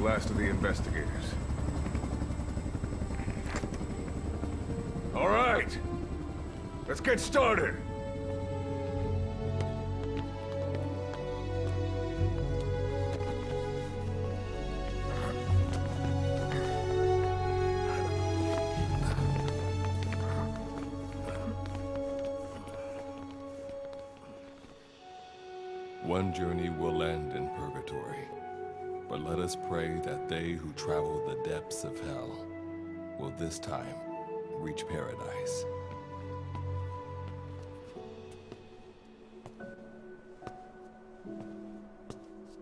Last of the investigators. All right, let's get started. One journey will end in purgatory. But let us pray that they who travel the depths of hell will this time reach paradise.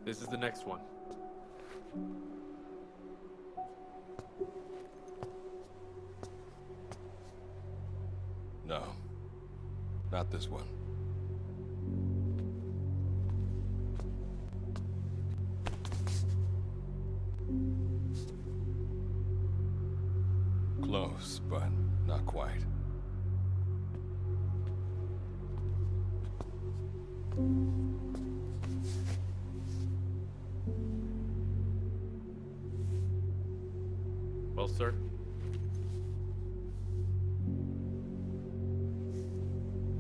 This is the next one. No, not this one. Close, but not quite. Well, sir.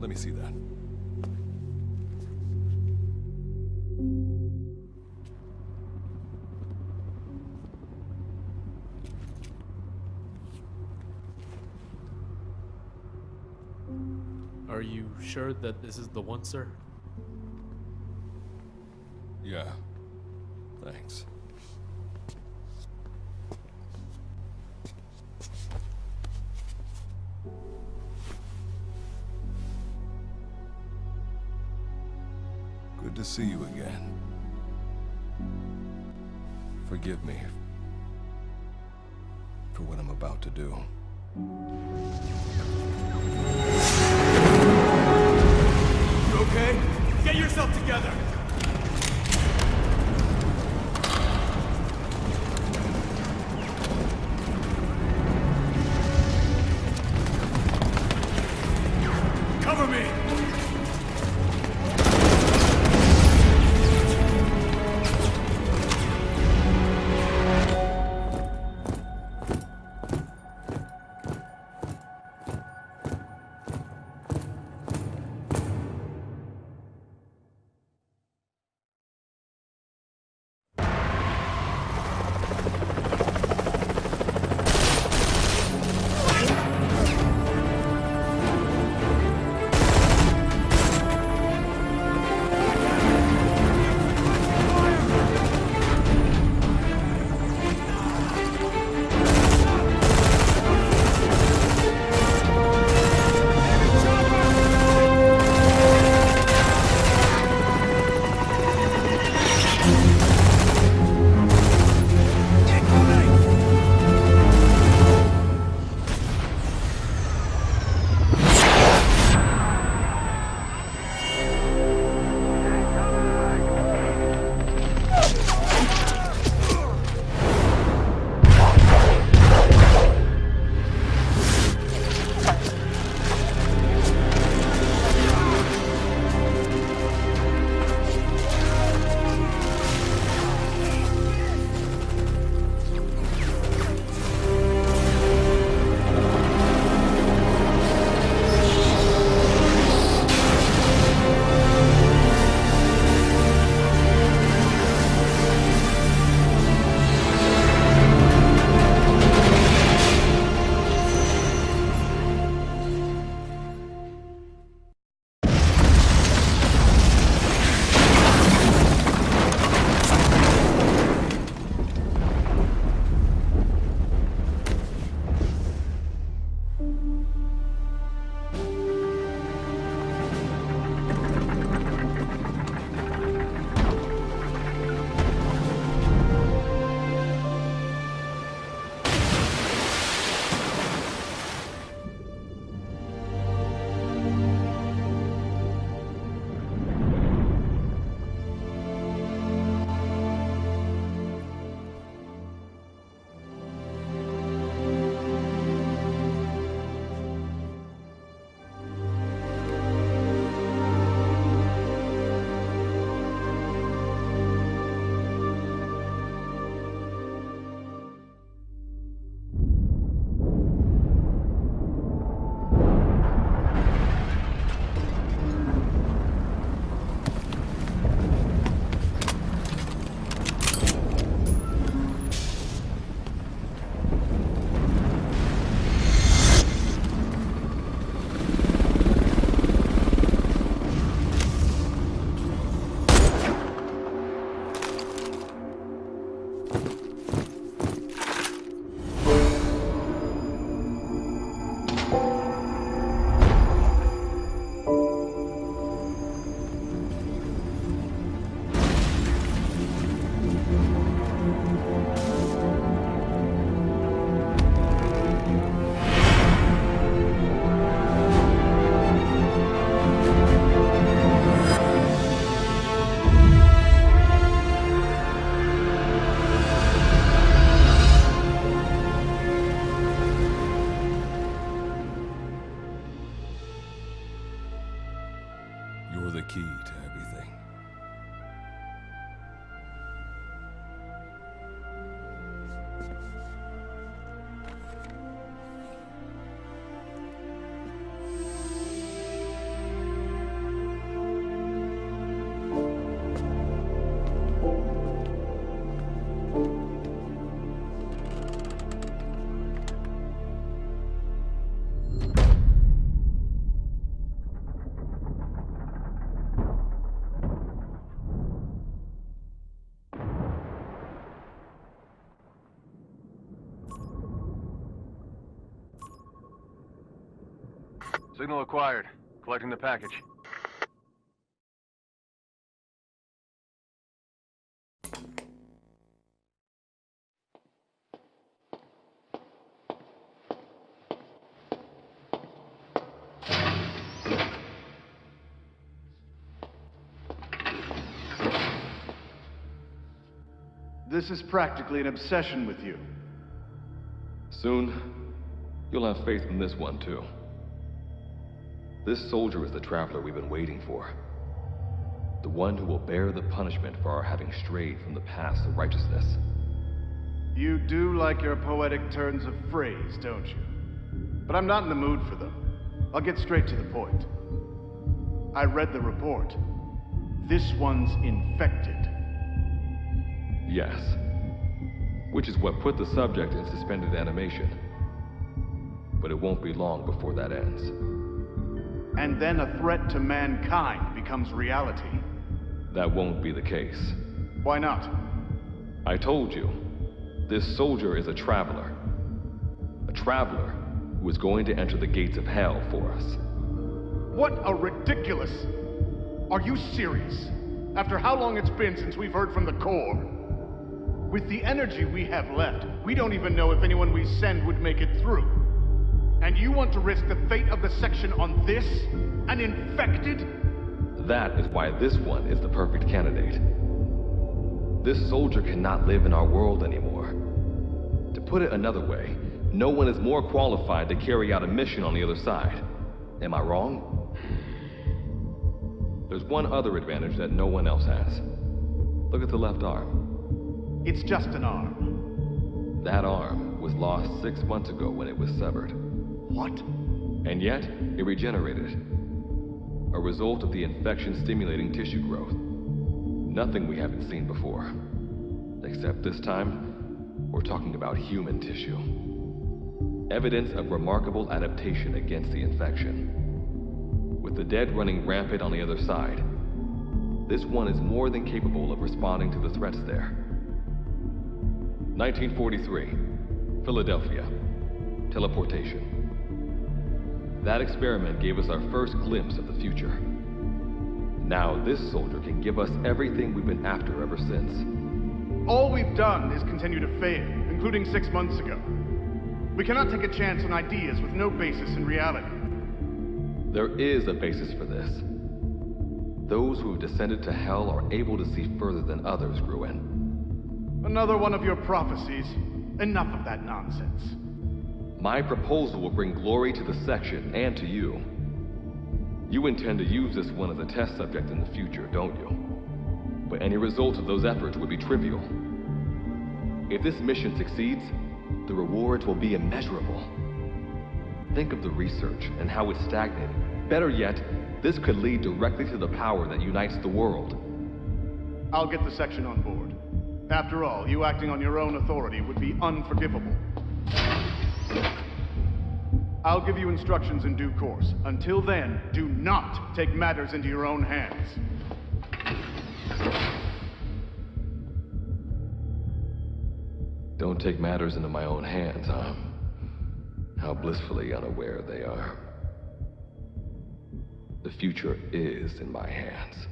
Let me see that. Are you sure that this is the one, sir? Yeah. Thanks. Good to see you again. Forgive me for what I'm about to do. You okay? Get yourself together! Cover me! key to everything. Signal acquired. Collecting the package. This is practically an obsession with you. Soon, you'll have faith in this one, too. This soldier is the traveler we've been waiting for. The one who will bear the punishment for our having strayed from the paths of righteousness. You do like your poetic turns of phrase, don't you? But I'm not in the mood for them. I'll get straight to the point. I read the report. This one's infected. Yes. Which is what put the subject in suspended animation. But it won't be long before that ends. And then a threat to mankind becomes reality. That won't be the case. Why not? I told you, this soldier is a traveler. A traveler who is going to enter the gates of hell for us. What a ridiculous... Are you serious? After how long it's been since we've heard from the Corps? With the energy we have left, we don't even know if anyone we send would make it through. And you want to risk the fate of the section on this? An infected? That is why this one is the perfect candidate. This soldier cannot live in our world anymore. To put it another way, no one is more qualified to carry out a mission on the other side. Am I wrong? There's one other advantage that no one else has. Look at the left arm. It's just an arm. That arm was lost 6 months ago when it was severed. What? And yet, it regenerated. A result of the infection-stimulating tissue growth. Nothing we haven't seen before. Except this time, we're talking about human tissue. Evidence of remarkable adaptation against the infection. With the dead running rampant on the other side, this one is more than capable of responding to the threats there. 1943, Philadelphia. Teleportation. That experiment gave us our first glimpse of the future. Now this soldier can give us everything we've been after ever since. All we've done is continue to fail, including 6 months ago. We cannot take a chance on ideas with no basis in reality. There is a basis for this. Those who have descended to hell are able to see further than others, Gruen. Another one of your prophecies. Enough of that nonsense. My proposal will bring glory to the section and to you. You intend to use this one as a test subject in the future, don't you? But any result of those efforts would be trivial. If this mission succeeds, the rewards will be immeasurable. Think of the research and how it's stagnated. Better yet, this could lead directly to the power that unites the world. I'll get the section on board. After all, you acting on your own authority would be unforgivable. I'll give you instructions in due course. Until then, do not take matters into your own hands. Don't take matters into my own hands, huh? How blissfully unaware they are. The future is in my hands.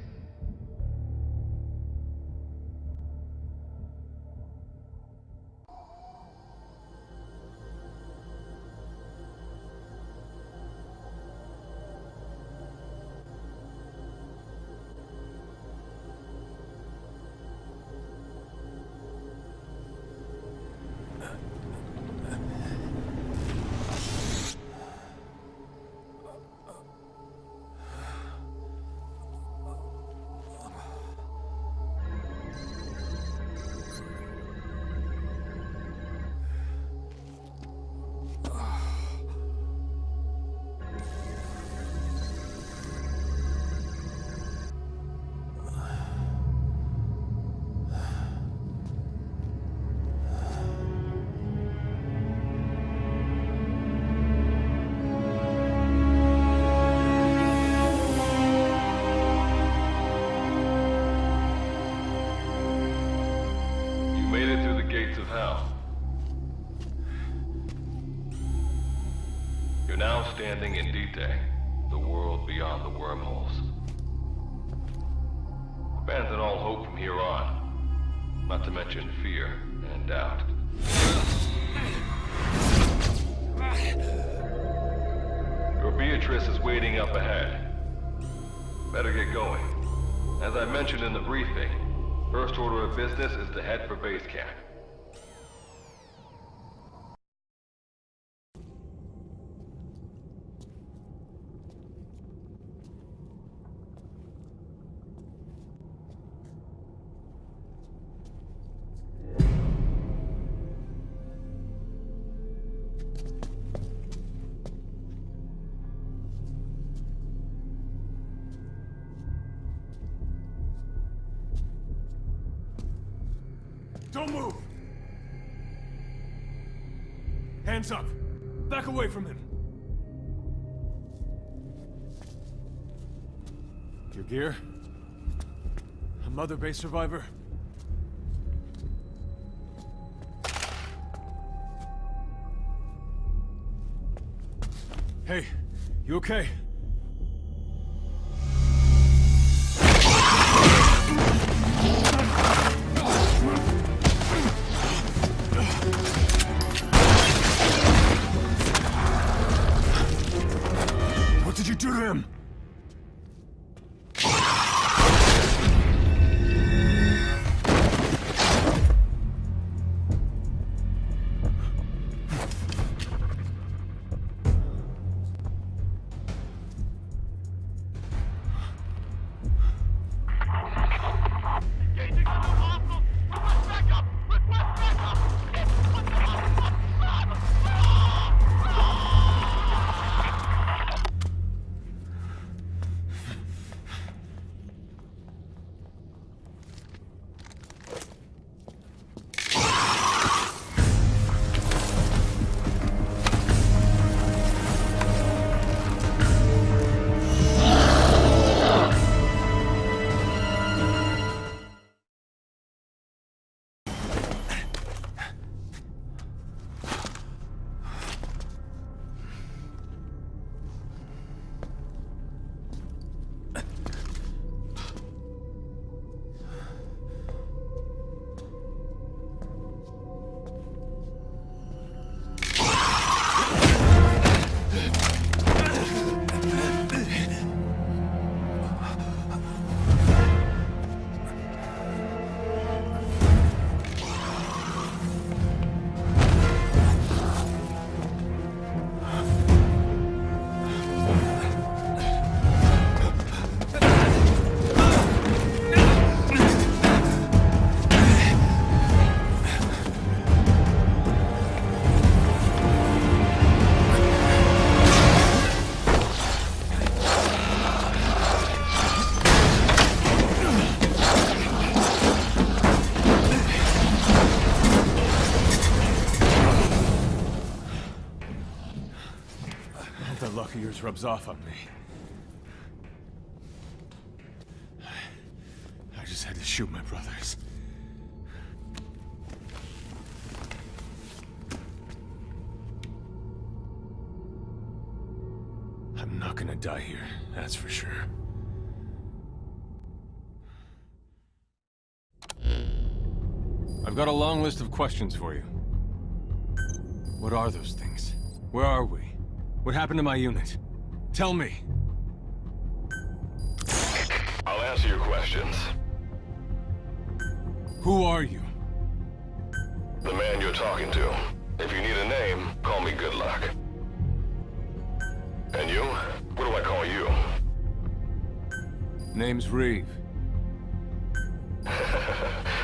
You're now standing in D-Day, the world beyond the wormholes. Abandon all hope from here on, not to mention fear and doubt. Your Beatrice is waiting up ahead. Better get going. As I mentioned in the briefing, first order of business is to head for base camp. Don't move! Hands up! Back away from him! Your gear? A Mother Base survivor? Hey, you okay? What did you do to him? That luck of yours rubs off on me. I just had to shoot my brothers. I'm not gonna die here, that's for sure. I've got a long list of questions for you. What are those things? Where are we? What happened to my unit? Tell me. I'll answer your questions. Who are you? The man you're talking to. If you need a name, call me Good Luck. And you? What do I call you? Name's Reeve.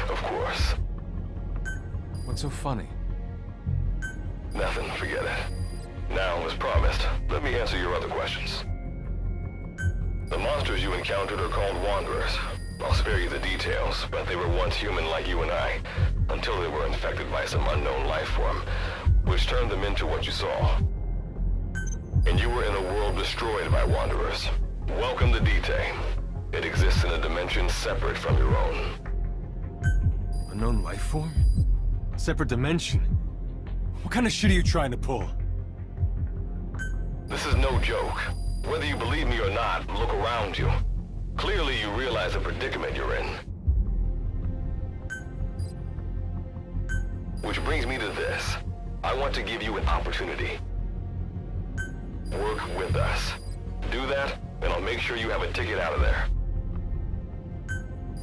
Of course. What's so funny? Nothing, forget it. Now, as promised, let me answer your other questions. The monsters you encountered are called Wanderers. I'll spare you the details, but they were once human like you and I, until they were infected by some unknown life form, which turned them into what you saw. And you were in a world destroyed by Wanderers. Welcome to D-Day. It exists in a dimension separate from your own. Unknown life form? Separate dimension? What kind of shit are you trying to pull? This is no joke. Whether you believe me or not, look around you. Clearly you realize the predicament you're in. Which brings me to this. I want to give you an opportunity. Work with us. Do that, and I'll make sure you have a ticket out of there.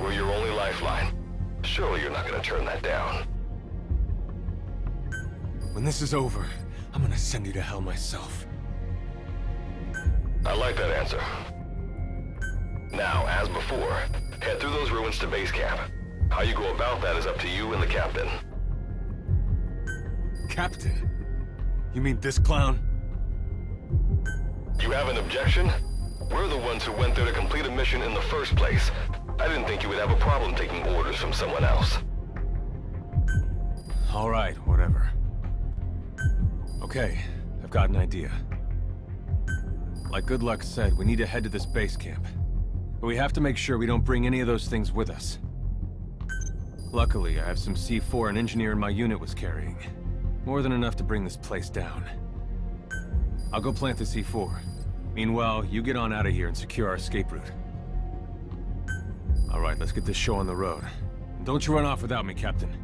We're your only lifeline. Surely you're not gonna turn that down. When this is over, I'm gonna send you to hell myself. I like that answer. Now, as before, head through those ruins to base camp. How you go about that is up to you and the captain. Captain? You mean this clown? You have an objection? We're the ones who went there to complete a mission in the first place. I didn't think you would have a problem taking orders from someone else. All right, whatever. Okay, I've got an idea. Like Good Luck said, we need to head to this base camp. But we have to make sure we don't bring any of those things with us. Luckily, I have some C4 an engineer in my unit was carrying. More than enough to bring this place down. I'll go plant the C4. Meanwhile, you get on out of here and secure our escape route. All right, let's get this show on the road. Don't you run off without me, Captain.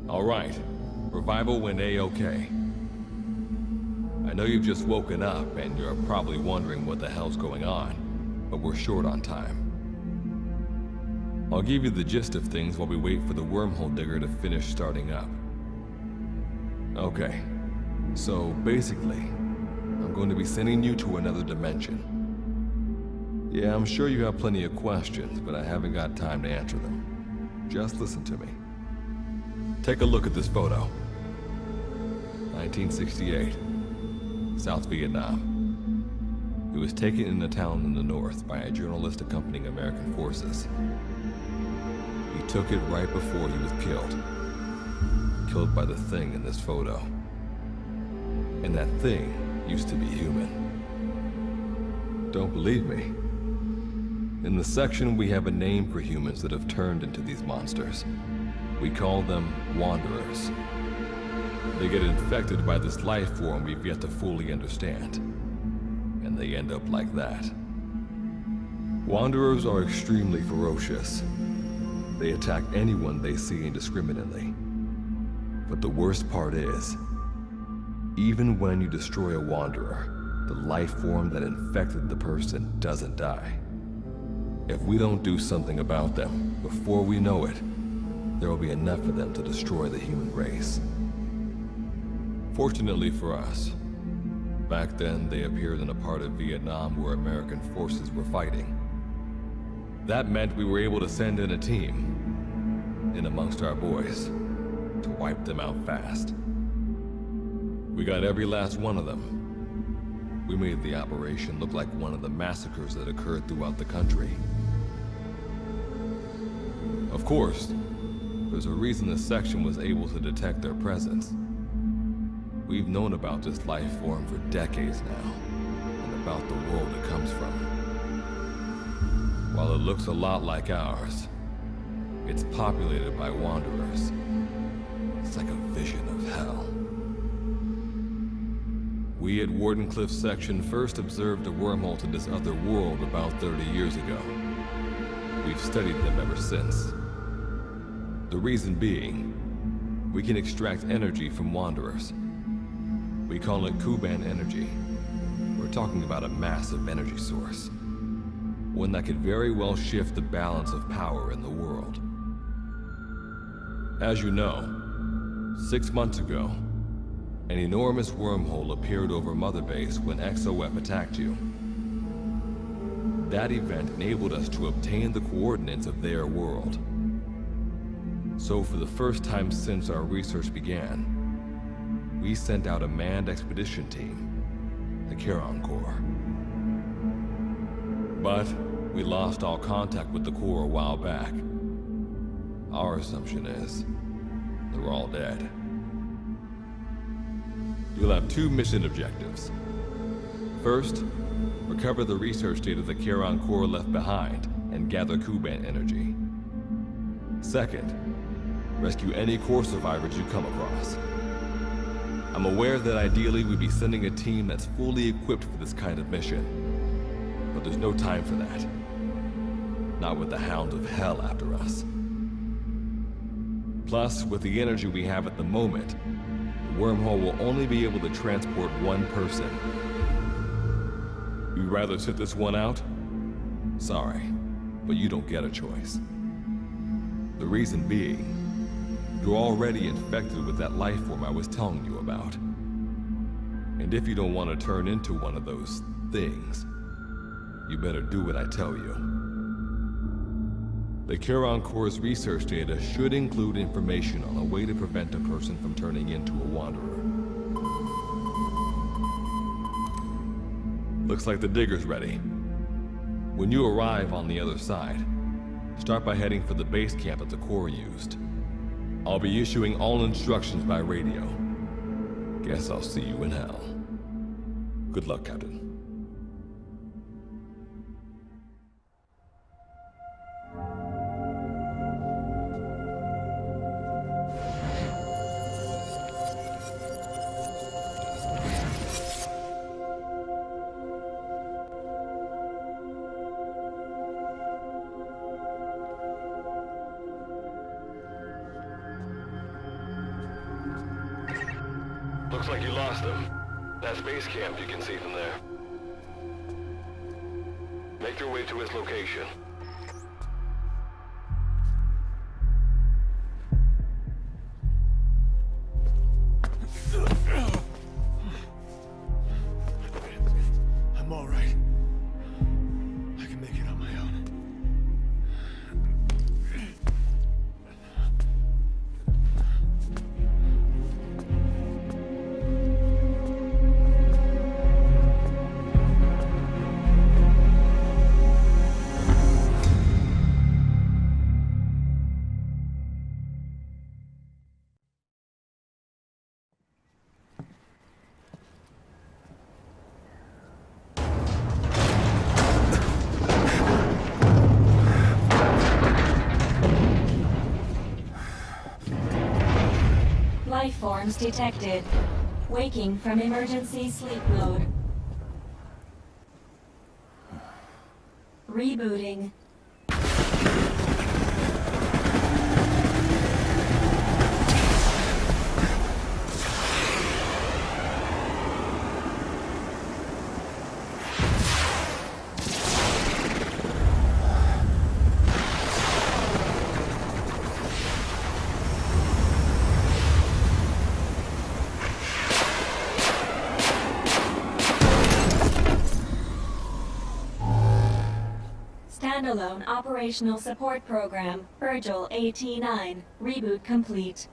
All right. Revival went A-okay. I know you've just woken up and you're probably wondering what the hell's going on, but we're short on time. I'll give you the gist of things while we wait for the wormhole digger to finish starting up. Okay, so basically, I'm going to be sending you to another dimension. Yeah, I'm sure you have plenty of questions, but I haven't got time to answer them. Just listen to me. Take a look at this photo. 1968, South Vietnam. It was taken in a town in the north by a journalist accompanying American forces. He took it right before he was killed. Killed by the thing in this photo. And that thing used to be human. Don't believe me? In the section, we have a name for humans that have turned into these monsters. We call them Wanderers. They get infected by this life form we've yet to fully understand. And they end up like that. Wanderers are extremely ferocious. They attack anyone they see indiscriminately. But the worst part is, even when you destroy a Wanderer, the life form that infected the person doesn't die. If we don't do something about them, before we know it, there will be enough of them to destroy the human race. Fortunately for us, back then they appeared in a part of Vietnam where American forces were fighting. That meant we were able to send in a team, in amongst our boys, to wipe them out fast. We got every last one of them. We made the operation look like one of the massacres that occurred throughout the country. Of course, there's a reason this section was able to detect their presence. We've known about this life form for decades now, and about the world it comes from. While it looks a lot like ours, it's populated by Wanderers. It's like a vision of hell. We at Wardenclyffe section first observed a wormhole to this other world about 30 years ago. We've studied them ever since. The reason being, we can extract energy from Wanderers. We call it Kuban energy. We're talking about a massive energy source. One that could very well shift the balance of power in the world. As you know, 6 months ago, an enormous wormhole appeared over Mother Base when XOF attacked you. That event enabled us to obtain the coordinates of their world. So for the first time since our research began, we sent out a manned expedition team, the Charon Corps. But we lost all contact with the Corps a while back. Our assumption is they're all dead. You'll have 2 mission objectives. First, recover the research data the Charon Corps left behind and gather Kuban energy. Second, rescue any Corps survivors you come across. I'm aware that ideally we'd be sending a team that's fully equipped for this kind of mission. But there's no time for that. Not with the Hound of Hell after us. Plus, with the energy we have at the moment, the wormhole will only be able to transport one person. You'd rather sit this one out? Sorry, but you don't get a choice. The reason being, you're already infected with that life form I was telling you about. And if you don't want to turn into one of those things, you better do what I tell you. The Charon Corps' research data should include information on a way to prevent a person from turning into a Wanderer. Looks like the digger's ready. When you arrive on the other side, start by heading for the base camp that the Corps used. I'll be issuing all instructions by radio. Guess I'll see you in hell. Good luck, Captain. Looks like you lost them. That's base camp you can see from there. Make your way to his location. I'm all right. I can make it on my own. Life forms detected. Waking from emergency sleep mode. Rebooting. Standalone Operational Support Program, Virgil AT-9, reboot complete.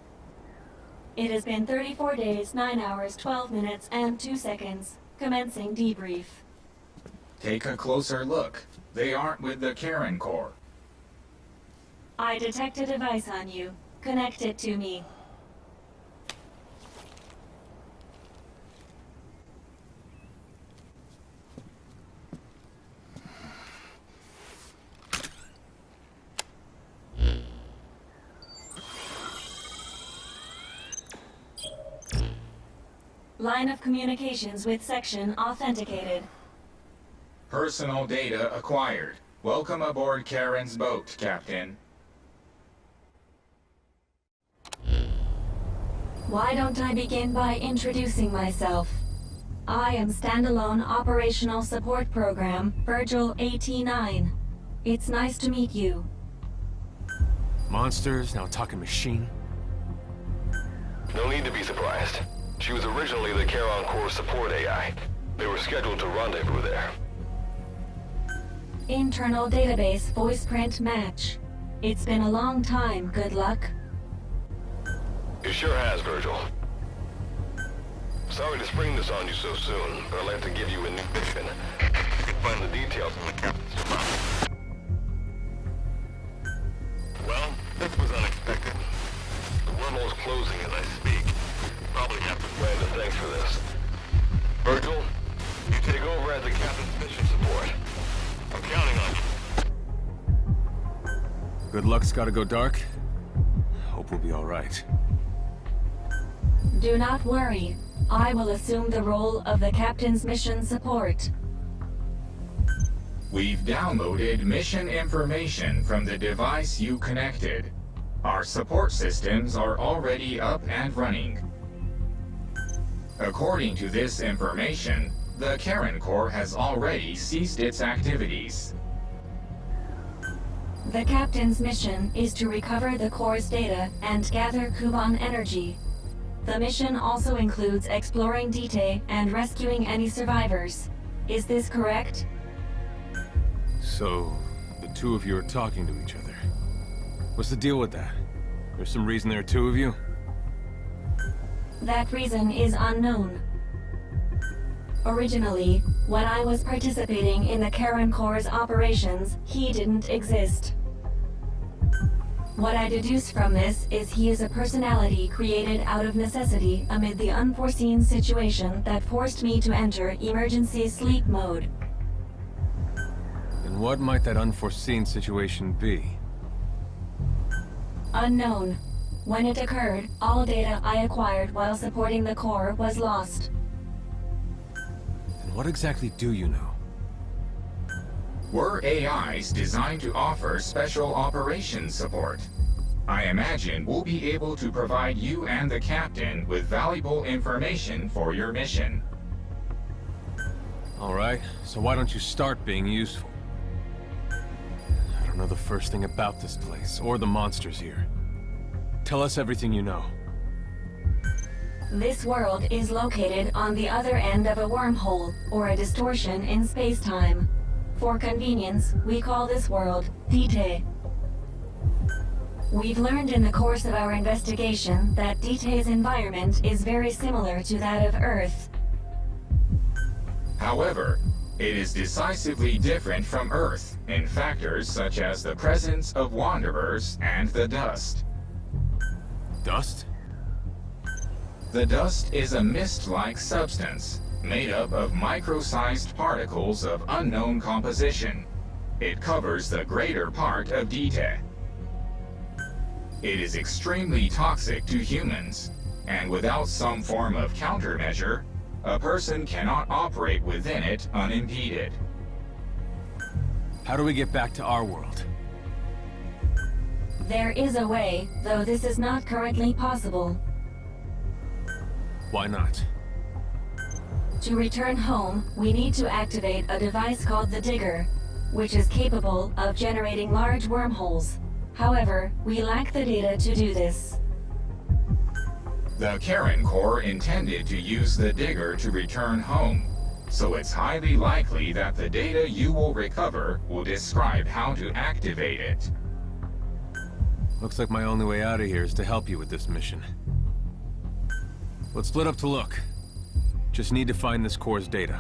It has been 34 days, 9 hours, 12 minutes, and 2 seconds. Commencing debrief. Take a closer look. They aren't with the Karen Corps. I detect a device on you. Connect it to me. Line of communications with section authenticated. Personal data acquired. Welcome aboard Karen's boat, Captain. Why don't I begin by introducing myself? I am Standalone Operational Support Program, Virgil AT-9. It's nice to meet you. Monsters, now talking machine. No need to be surprised. She was originally the Charon Corps support AI. They were scheduled to rendezvous there. Internal database voice print match. It's been a long time, good luck. It sure has, Virgil. Sorry to spring this on you so soon, but I'd like to give you a new mission. You can find the details in the captain's file. Well, this was unexpected. The wormhole's closing as I speak. Probably have to plan to thanks for this. Virgil, you take over as the captain's mission support. I'm counting on you. Good luck's gotta go dark. Hope we'll be all right. Do not worry. I will assume the role of the captain's mission support. We've downloaded mission information from the device you connected. Our support systems are already up and running. According to this information, the Karen Corps has already ceased its activities. The captain's mission is to recover the Corps' data and gather Kuban energy. The mission also includes exploring Dite and rescuing any survivors. Is this correct? So, the two of you are talking to each other. What's the deal with that? There's some reason there are two of you? That reason is unknown. Originally, when I was participating in the Karen Corps' operations, he didn't exist. What I deduce from this is he is a personality created out of necessity amid the unforeseen situation that forced me to enter emergency sleep mode. And what might that unforeseen situation be? Unknown. When it occurred, all data I acquired while supporting the Corps was lost. And what exactly do you know? We're AIs designed to offer special operations support. I imagine we'll be able to provide you and the captain with valuable information for your mission. Alright, so why don't you start being useful? I don't know the first thing about this place, or the monsters here. Tell us everything you know. This world is located on the other end of a wormhole, or a distortion in space-time. For convenience, we call this world Dite. We've learned in the course of our investigation that Dite's environment is very similar to that of Earth. However, it is decisively different from Earth in factors such as the presence of wanderers and the dust. Dust? The dust is a mist-like substance made up of micro-sized particles of unknown composition. It covers the greater part of Dite. It is extremely toxic to humans, and without some form of countermeasure, a person cannot operate within it unimpeded. How do we get back to our world? There is a way, though this is not currently possible. Why not? To return home, we need to activate a device called the Digger, which is capable of generating large wormholes. However, we lack the data to do this. The Karen Corps intended to use the Digger to return home, so it's highly likely that the data you will recover will describe how to activate it. Looks like my only way out of here is to help you with this mission. Let's split up to look. Just need to find this Corps' data.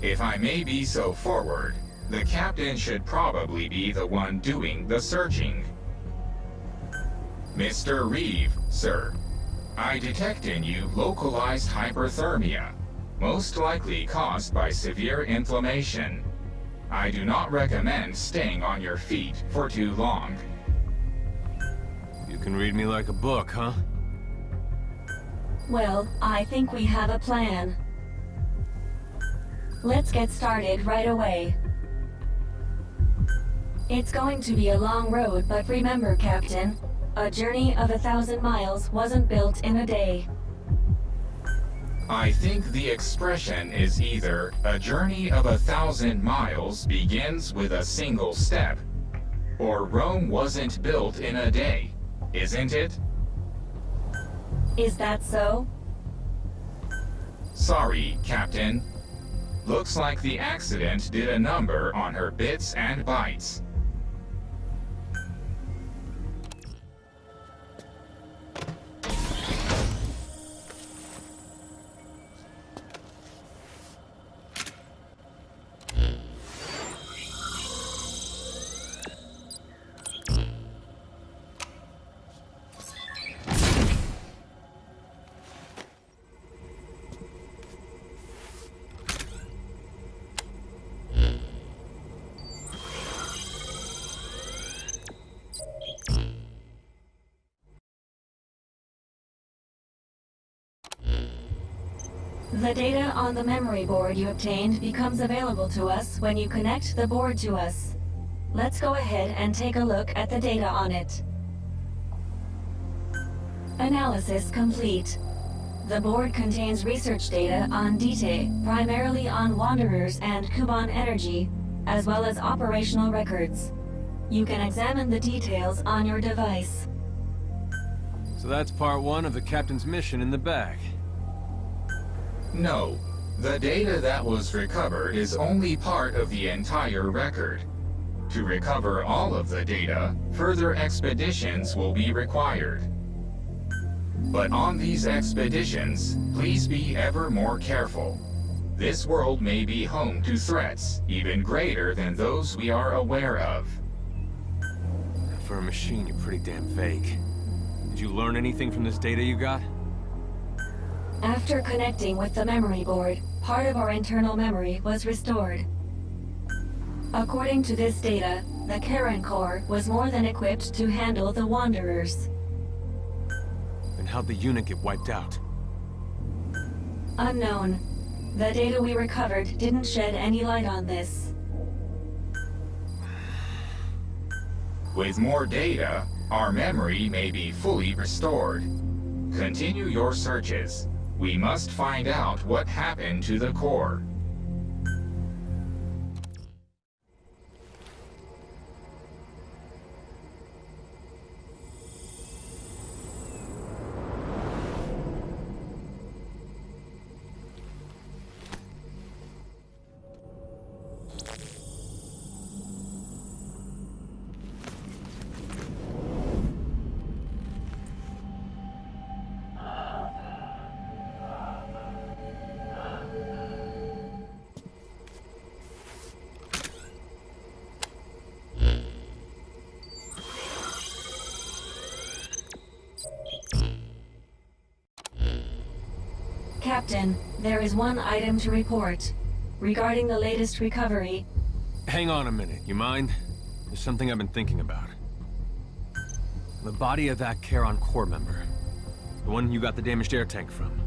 If I may be so forward, the captain should probably be the one doing the searching. Mr. Reeve, sir, I detect in you localized hyperthermia, most likely caused by severe inflammation. I do not recommend staying on your feet for too long. You can read me like a book, huh? Well, I think we have a plan. Let's get started right away. It's going to be a long road, but remember, Captain, a journey of 1,000 miles wasn't built in a day. I think the expression is either a journey of 1,000 miles begins with a single step, or Rome wasn't built in a day, isn't it? Is that so? Sorry, Captain. Looks like the accident did a number on her bits and bytes. The data on the memory board you obtained becomes available to us when you connect the board to us. Let's go ahead and take a look at the data on it. Analysis complete. The board contains research data on Dite, primarily on Wanderers and Kuban energy, as well as operational records. You can examine the details on your device. So that's part one of the captain's mission in the bag. No, the data that was recovered is only part of the entire record. To recover all of the data, further expeditions will be required. But on these expeditions, please be ever more careful. This world may be home to threats even greater than those we are aware of. For a machine, you're pretty damn vague. Did you learn anything from this data you got? After connecting with the memory board, part of our internal memory was restored. According to this data, the Karen Corps was more than equipped to handle the Wanderers. Then how'd the unit get wiped out? Unknown. The data we recovered didn't shed any light on this. With more data, our memory may be fully restored. Continue your searches. We must find out what happened to the core. Captain, there is one item to report. Regarding the latest recovery... Hang on a minute, you mind? There's something I've been thinking about. The body of that Charon Corps member. The one you got the damaged air tank from.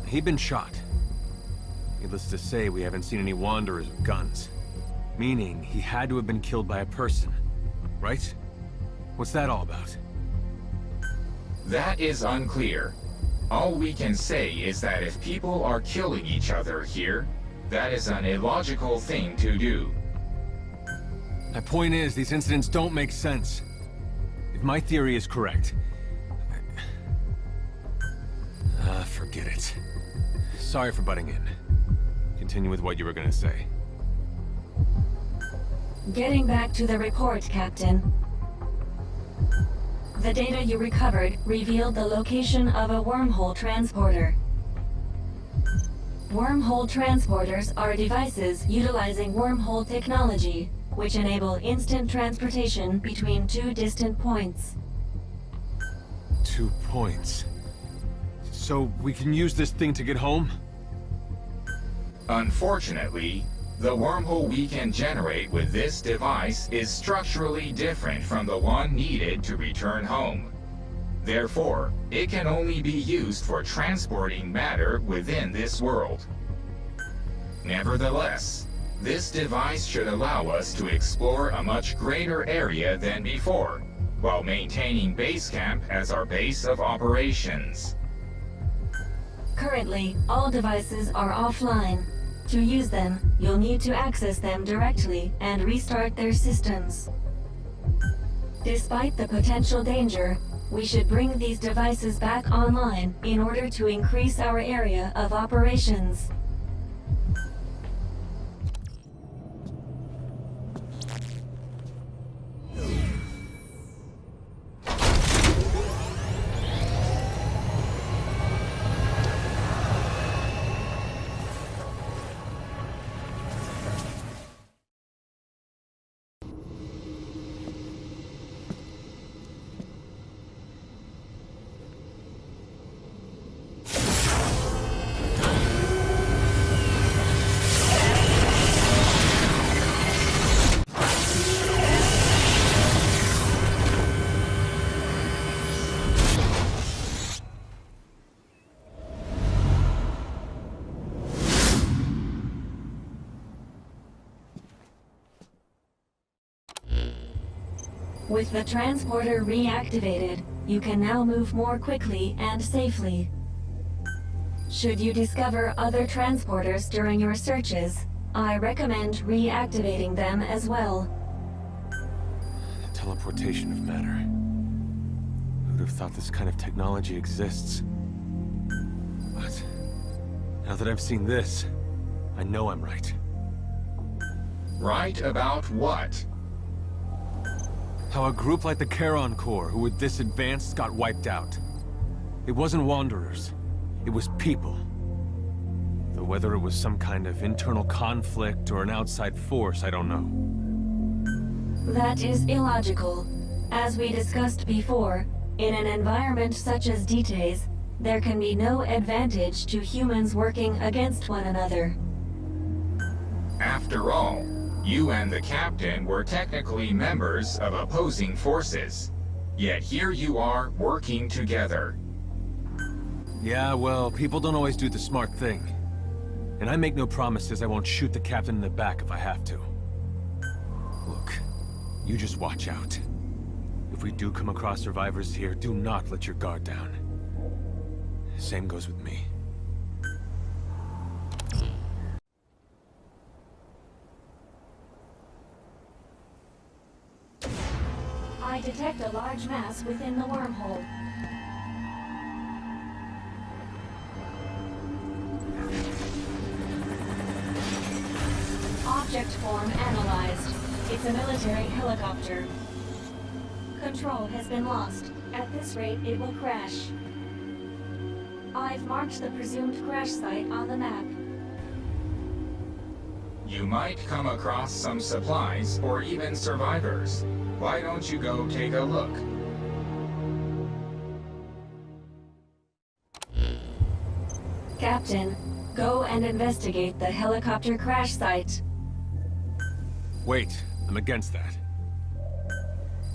He'd been shot. Needless to say, we haven't seen any wanderers with guns. Meaning, he had to have been killed by a person. Right? What's that all about? That is unclear. All we can say is that if people are killing each other here, that is an illogical thing to do. My point is, these incidents don't make sense. If my theory is correct... forget it. Sorry for butting in. Continue with what you were gonna say. Getting back to the report, Captain. The data you recovered revealed the location of a wormhole transporter. Wormhole transporters are devices utilizing wormhole technology, which enable instant transportation between two distant points. 2 points. So we can use this thing to get home? Unfortunately, the wormhole we can generate with this device is structurally different from the one needed to return home. Therefore, it can only be used for transporting matter within this world. Nevertheless, this device should allow us to explore a much greater area than before, while maintaining base camp as our base of operations. Currently, all devices are offline. To use them, you'll need to access them directly and restart their systems. Despite the potential danger, we should bring these devices back online in order to increase our area of operations. With the transporter reactivated, you can now move more quickly and safely. Should you discover other transporters during your searches, I recommend reactivating them as well. Teleportation of matter. Who'd have thought this kind of technology exists? But now that I've seen this, I know I'm right. Right about what? How a group like the Charon Corps, who were this advanced, got wiped out. It wasn't wanderers. It was people. Though whether it was some kind of internal conflict or an outside force, I don't know. That is illogical. As we discussed before, in an environment such as DTA's, there can be no advantage to humans working against one another. After all, you and the captain were technically members of opposing forces. Yet here you are working together. Yeah, well, people don't always do the smart thing. And I make no promises I won't shoot the captain in the back if I have to. Look, You just watch out. If we do come across survivors here, do not let your guard down. Same goes with me. I detect a large mass within the wormhole. Object form analyzed. It's a military helicopter. Control has been lost. At this rate, it will crash. I've marked the presumed crash site on the map. You might come across some supplies or even survivors. Why don't you go take a look? Captain, go and investigate the helicopter crash site. Wait, I'm against that.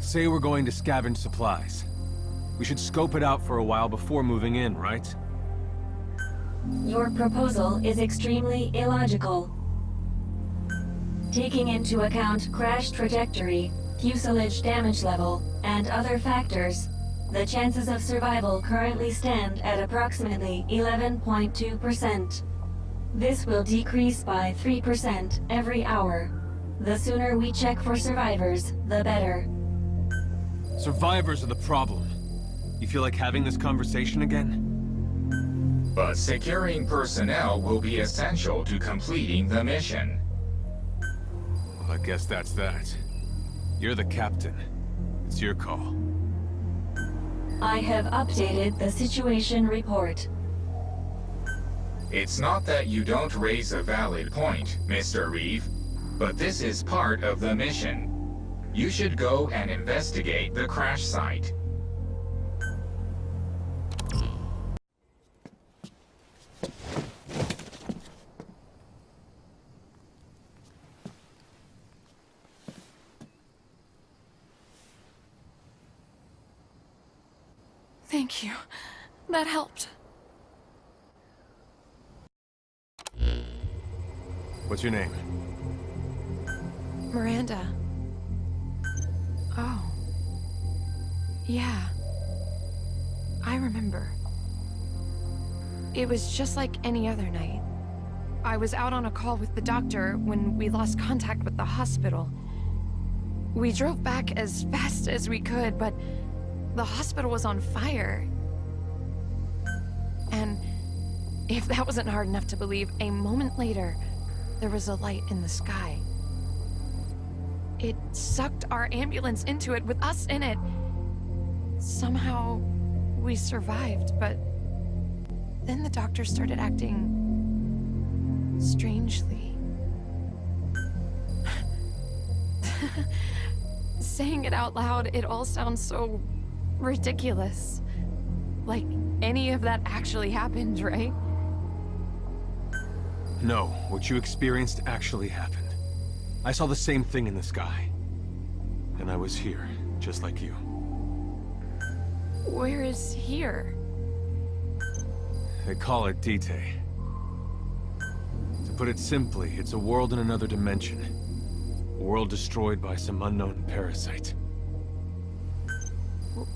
Say we're going to scavenge supplies. We should scope it out for a while before moving in, right? Your proposal is extremely illogical. Taking into account crash trajectory, fuselage damage level, and other factors, the chances of survival currently stand at approximately 11.2%. This will decrease by 3% every hour. The sooner we check for survivors, the better. Survivors are the problem. You feel like having this conversation again? But securing personnel will be essential to completing the mission. Well, I guess that's that. You're the captain. It's your call. I have updated the situation report. It's not that you don't raise a valid point, Mr. Reeve, but this is part of the mission. You should go and investigate the crash site. Thank you. That helped. What's your name? Miranda. Oh. Yeah. I remember. It was just like any other night. I was out on a call with the doctor when we lost contact with the hospital. We drove back as fast as we could, but the hospital was on fire. And if that wasn't hard enough to believe, a moment later, there was a light in the sky. It sucked our ambulance into it with us in it. Somehow, we survived, but then the doctor started acting strangely. Saying it out loud, it all sounds so ridiculous. Like any of that actually happened, right? No, what you experienced actually happened. I saw the same thing in the sky. And I was here, just like you. Where is here? They call it Dite. To put it simply, it's a world in another dimension. A world destroyed by some unknown parasite.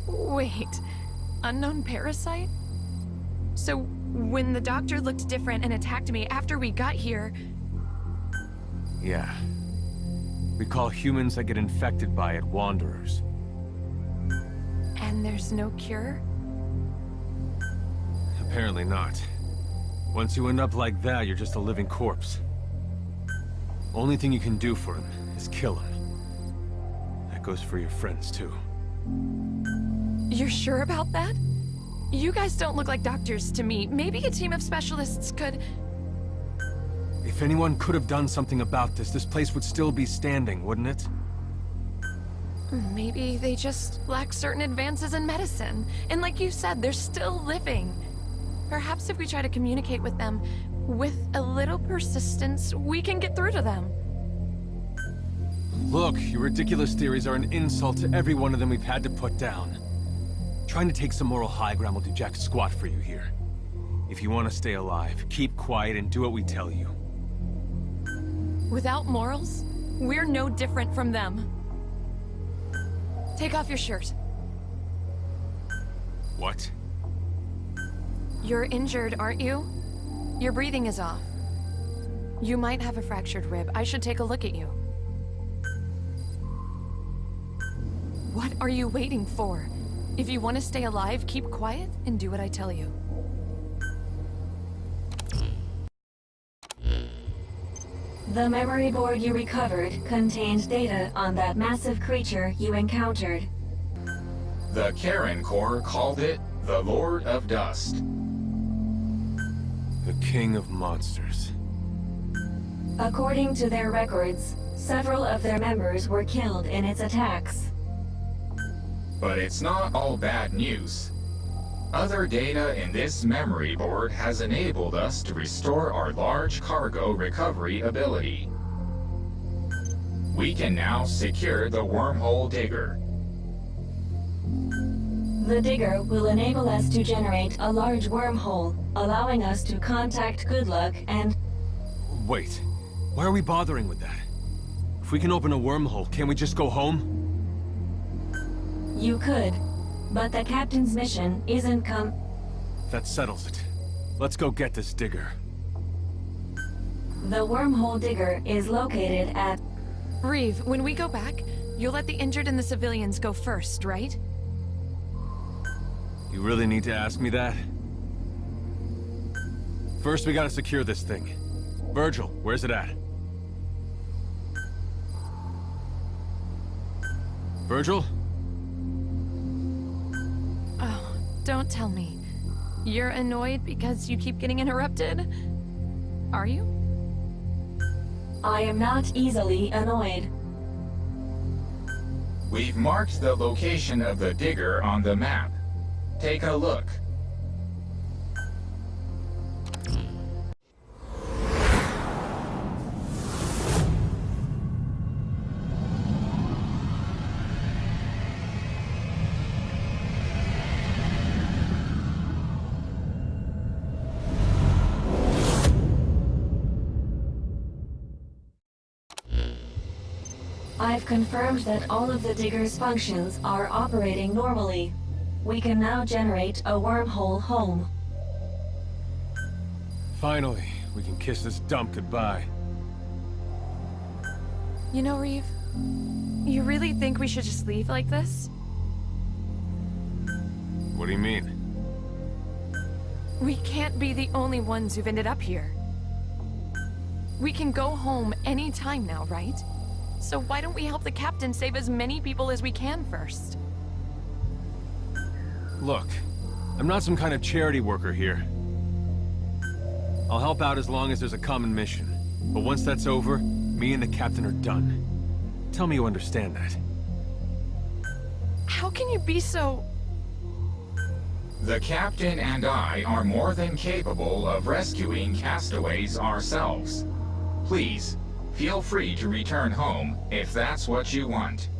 Wait, unknown parasite? So when the doctor looked different and attacked me after we got here... Yeah. We call humans that get infected by it wanderers. And there's no cure? Apparently not. Once you end up like that, you're just a living corpse. Only thing you can do for him is kill him. That goes for your friends, too. You're sure about that? You guys don't look like doctors to me. Maybe a team of specialists could... If anyone could have done something about this place would still be standing, wouldn't it? Maybe they just lack certain advances in medicine. And like you said, they're still living. Perhaps if we try to communicate with them, with a little persistence, we can get through to them. Look, your ridiculous theories are an insult to every one of them we've had to put down. Trying to take some moral high ground will do jack squat for you here. If you want to stay alive, keep quiet and do what we tell you. Without morals, we're no different from them. Take off your shirt. What? You're injured, aren't you? Your breathing is off. You might have a fractured rib. I should take a look at you. What are you waiting for? If you want to stay alive, keep quiet and do what I tell you. The memory board you recovered contained data on that massive creature you encountered. The Karen Corps called it the Lord of Dust. The king of monsters. According to their records, several of their members were killed in its attacks. But it's not all bad news. Other data in this memory board has enabled us to restore our large cargo recovery ability. We can now secure the wormhole digger. The digger will enable us to generate a large wormhole, allowing us to contact Goodluck and... Wait, why are we bothering with that? If we can open a wormhole, can't we just go home? You could, but the captain's mission isn't That settles it. Let's go get this digger. The wormhole digger is located at... Reeve, when we go back, you'll let the injured and the civilians go first, right? You really need to ask me that? First, we gotta secure this thing. Virgil, where's it at? Virgil? Oh, don't tell me. You're annoyed because you keep getting interrupted? Are you? I am not easily annoyed. We've marked the location of the digger on the map. Take a look. I've confirmed that all of the digger's functions are operating normally. We can now generate a wormhole home. Finally, we can kiss this dump goodbye. You know, Reeve, you really think we should just leave like this? What do you mean? We can't be the only ones who've ended up here. We can go home any time now, right? So why don't we help the captain save as many people as we can first? Look, I'm not some kind of charity worker here. I'll help out as long as there's a common mission. But once that's over, me and the captain are done. Tell me you understand that. How can you be so... The captain and I are more than capable of rescuing castaways ourselves. Please, feel free to return home if that's what you want.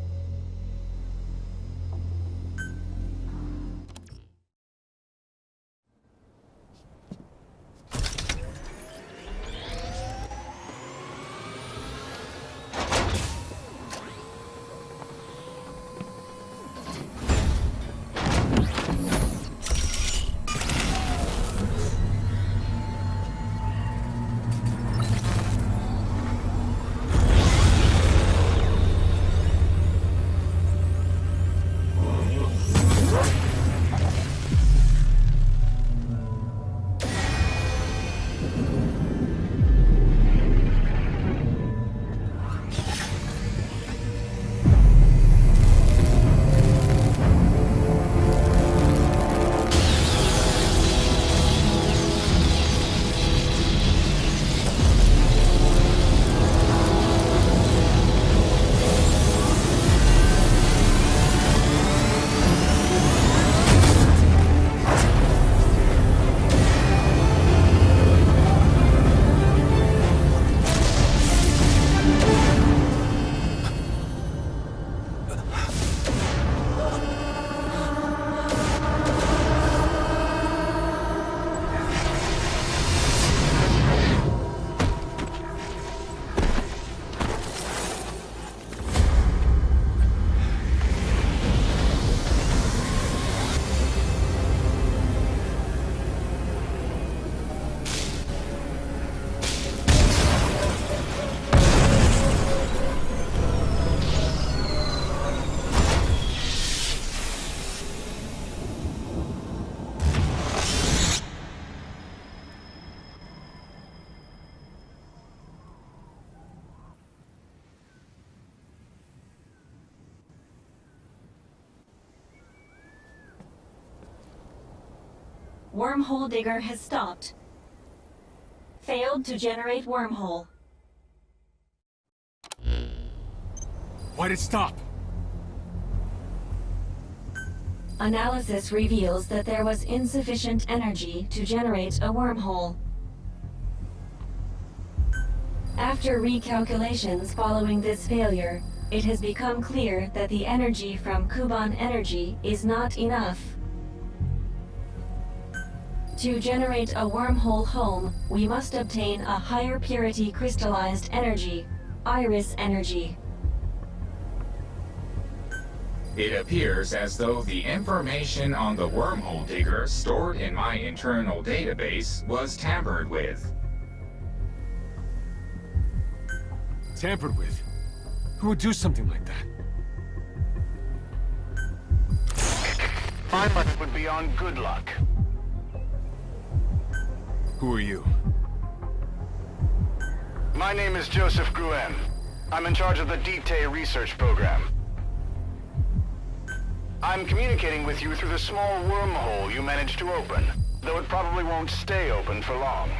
Wormhole digger has stopped. Failed to generate wormhole. Why'd it stop? Analysis reveals that there was insufficient energy to generate a wormhole. After recalculations following this failure, it has become clear that the energy from Kuban energy is not enough. To generate a wormhole home, we must obtain a higher purity crystallized energy, iris energy. It appears as though the information on the wormhole digger stored in my internal database was tampered with. Tampered with? Who would do something like that? Finding it would be on good luck. Who are you? My name is Joseph Gruen. I'm in charge of the DT research program. I'm communicating with you through the small wormhole you managed to open, though it probably won't stay open for long.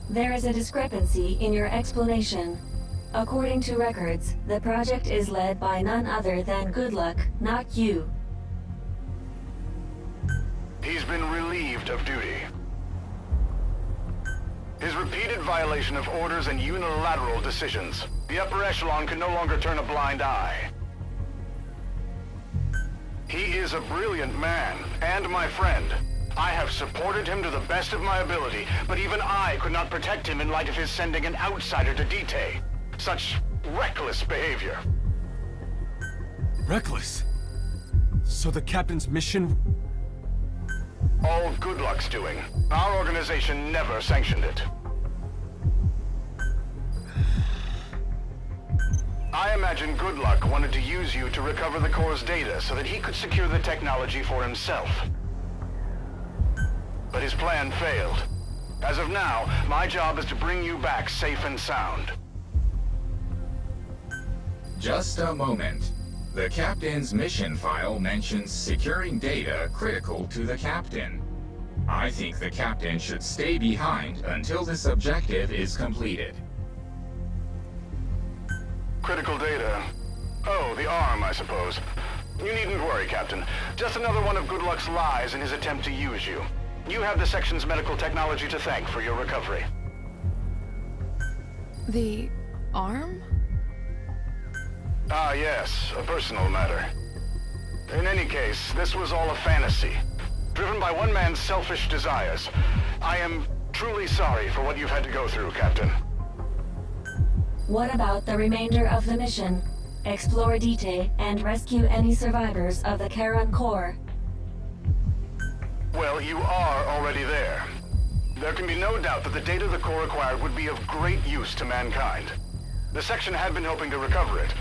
There is a discrepancy in your explanation. According to records, the project is led by none other than Good Luck, not you. He's been relieved of duty. His repeated violation of orders and unilateral decisions. The upper echelon can no longer turn a blind eye. He is a brilliant man, and my friend. I have supported him to the best of my ability, but even I could not protect him in light of his sending an outsider to DT. Such reckless behavior. Reckless? So the captain's mission... All Good Luck's doing. Our organization never sanctioned it. I imagine Good Luck wanted to use you to recover the Corps' data so that he could secure the technology for himself. But his plan failed. As of now, my job is to bring you back safe and sound. Just a moment. The captain's mission file mentions securing data critical to the captain. I think the captain should stay behind until this objective is completed. Critical data. Oh, the arm, I suppose. You needn't worry, Captain. Just another one of Good Luck's lies in his attempt to use you. You have the section's medical technology to thank for your recovery. The arm? Ah, yes, a personal matter. In any case, this was all a fantasy, driven by one man's selfish desires. I am truly sorry for what you've had to go through, Captain. What about the remainder of the mission? Explore DT and rescue any survivors of the Charon Core. Well, you are already there. There can be no doubt that the data the Corps acquired would be of great use to mankind. The section had been hoping to recover it.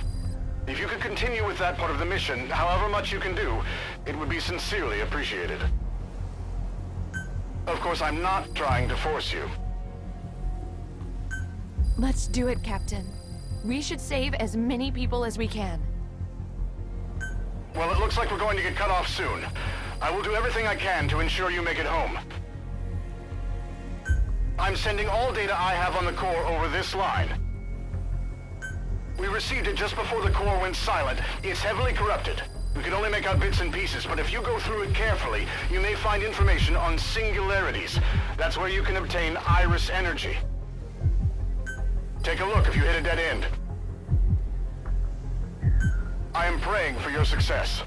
If you could continue with that part of the mission, however much you can do, it would be sincerely appreciated. Of course, I'm not trying to force you. Let's do it, Captain. We should save as many people as we can. Well, it looks like we're going to get cut off soon. I will do everything I can to ensure you make it home. I'm sending all data I have on the Corps over this line. We received it just before the Corps went silent. It's heavily corrupted. We can only make out bits and pieces, but if you go through it carefully, you may find information on singularities. That's where you can obtain iris energy. Take a look if you hit a dead end. I am praying for your success.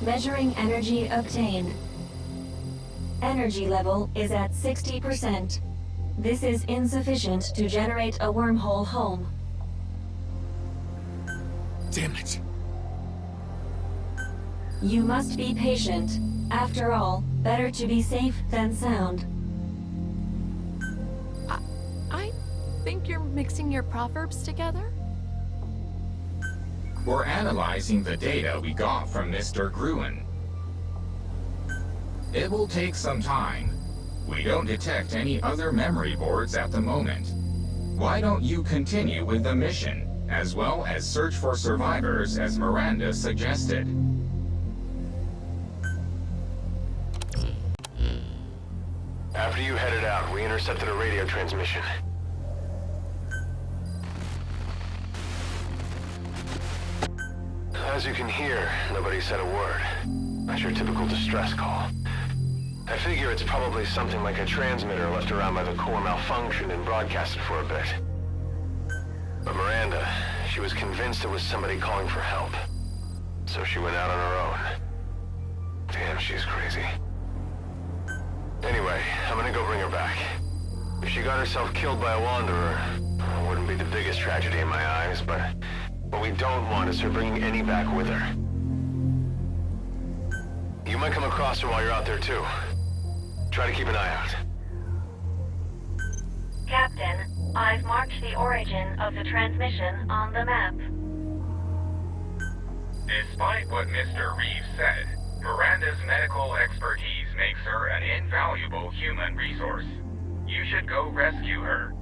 Measuring energy obtained. Energy level is at 60%. This is insufficient to generate a wormhole home. Damn it. You must be patient. After all, better to be safe than sound. I think you're mixing your proverbs together? We're analyzing the data we got from Mr. Gruen. It will take some time. We don't detect any other memory boards at the moment. Why don't you continue with the mission? as well as search for survivors as Miranda suggested. After you headed out, we intercepted a radio transmission. As you can hear, nobody said a word. That's your typical distress call. I figure it's probably something like a transmitter left around by the core malfunctioned and broadcasted for a bit. But Miranda, she was convinced it was somebody calling for help. So she went out on her own. Damn, she's crazy. Anyway, I'm gonna go bring her back. If she got herself killed by a wanderer, it wouldn't be the biggest tragedy in my eyes, but what we don't want is her bringing any back with her. You might come across her while you're out there too. Try to keep an eye out. Captain, I've marked the origin of the transmission on the map. Despite what Mr. Reeves said, Miranda's medical expertise makes her an invaluable human resource. You should go rescue her.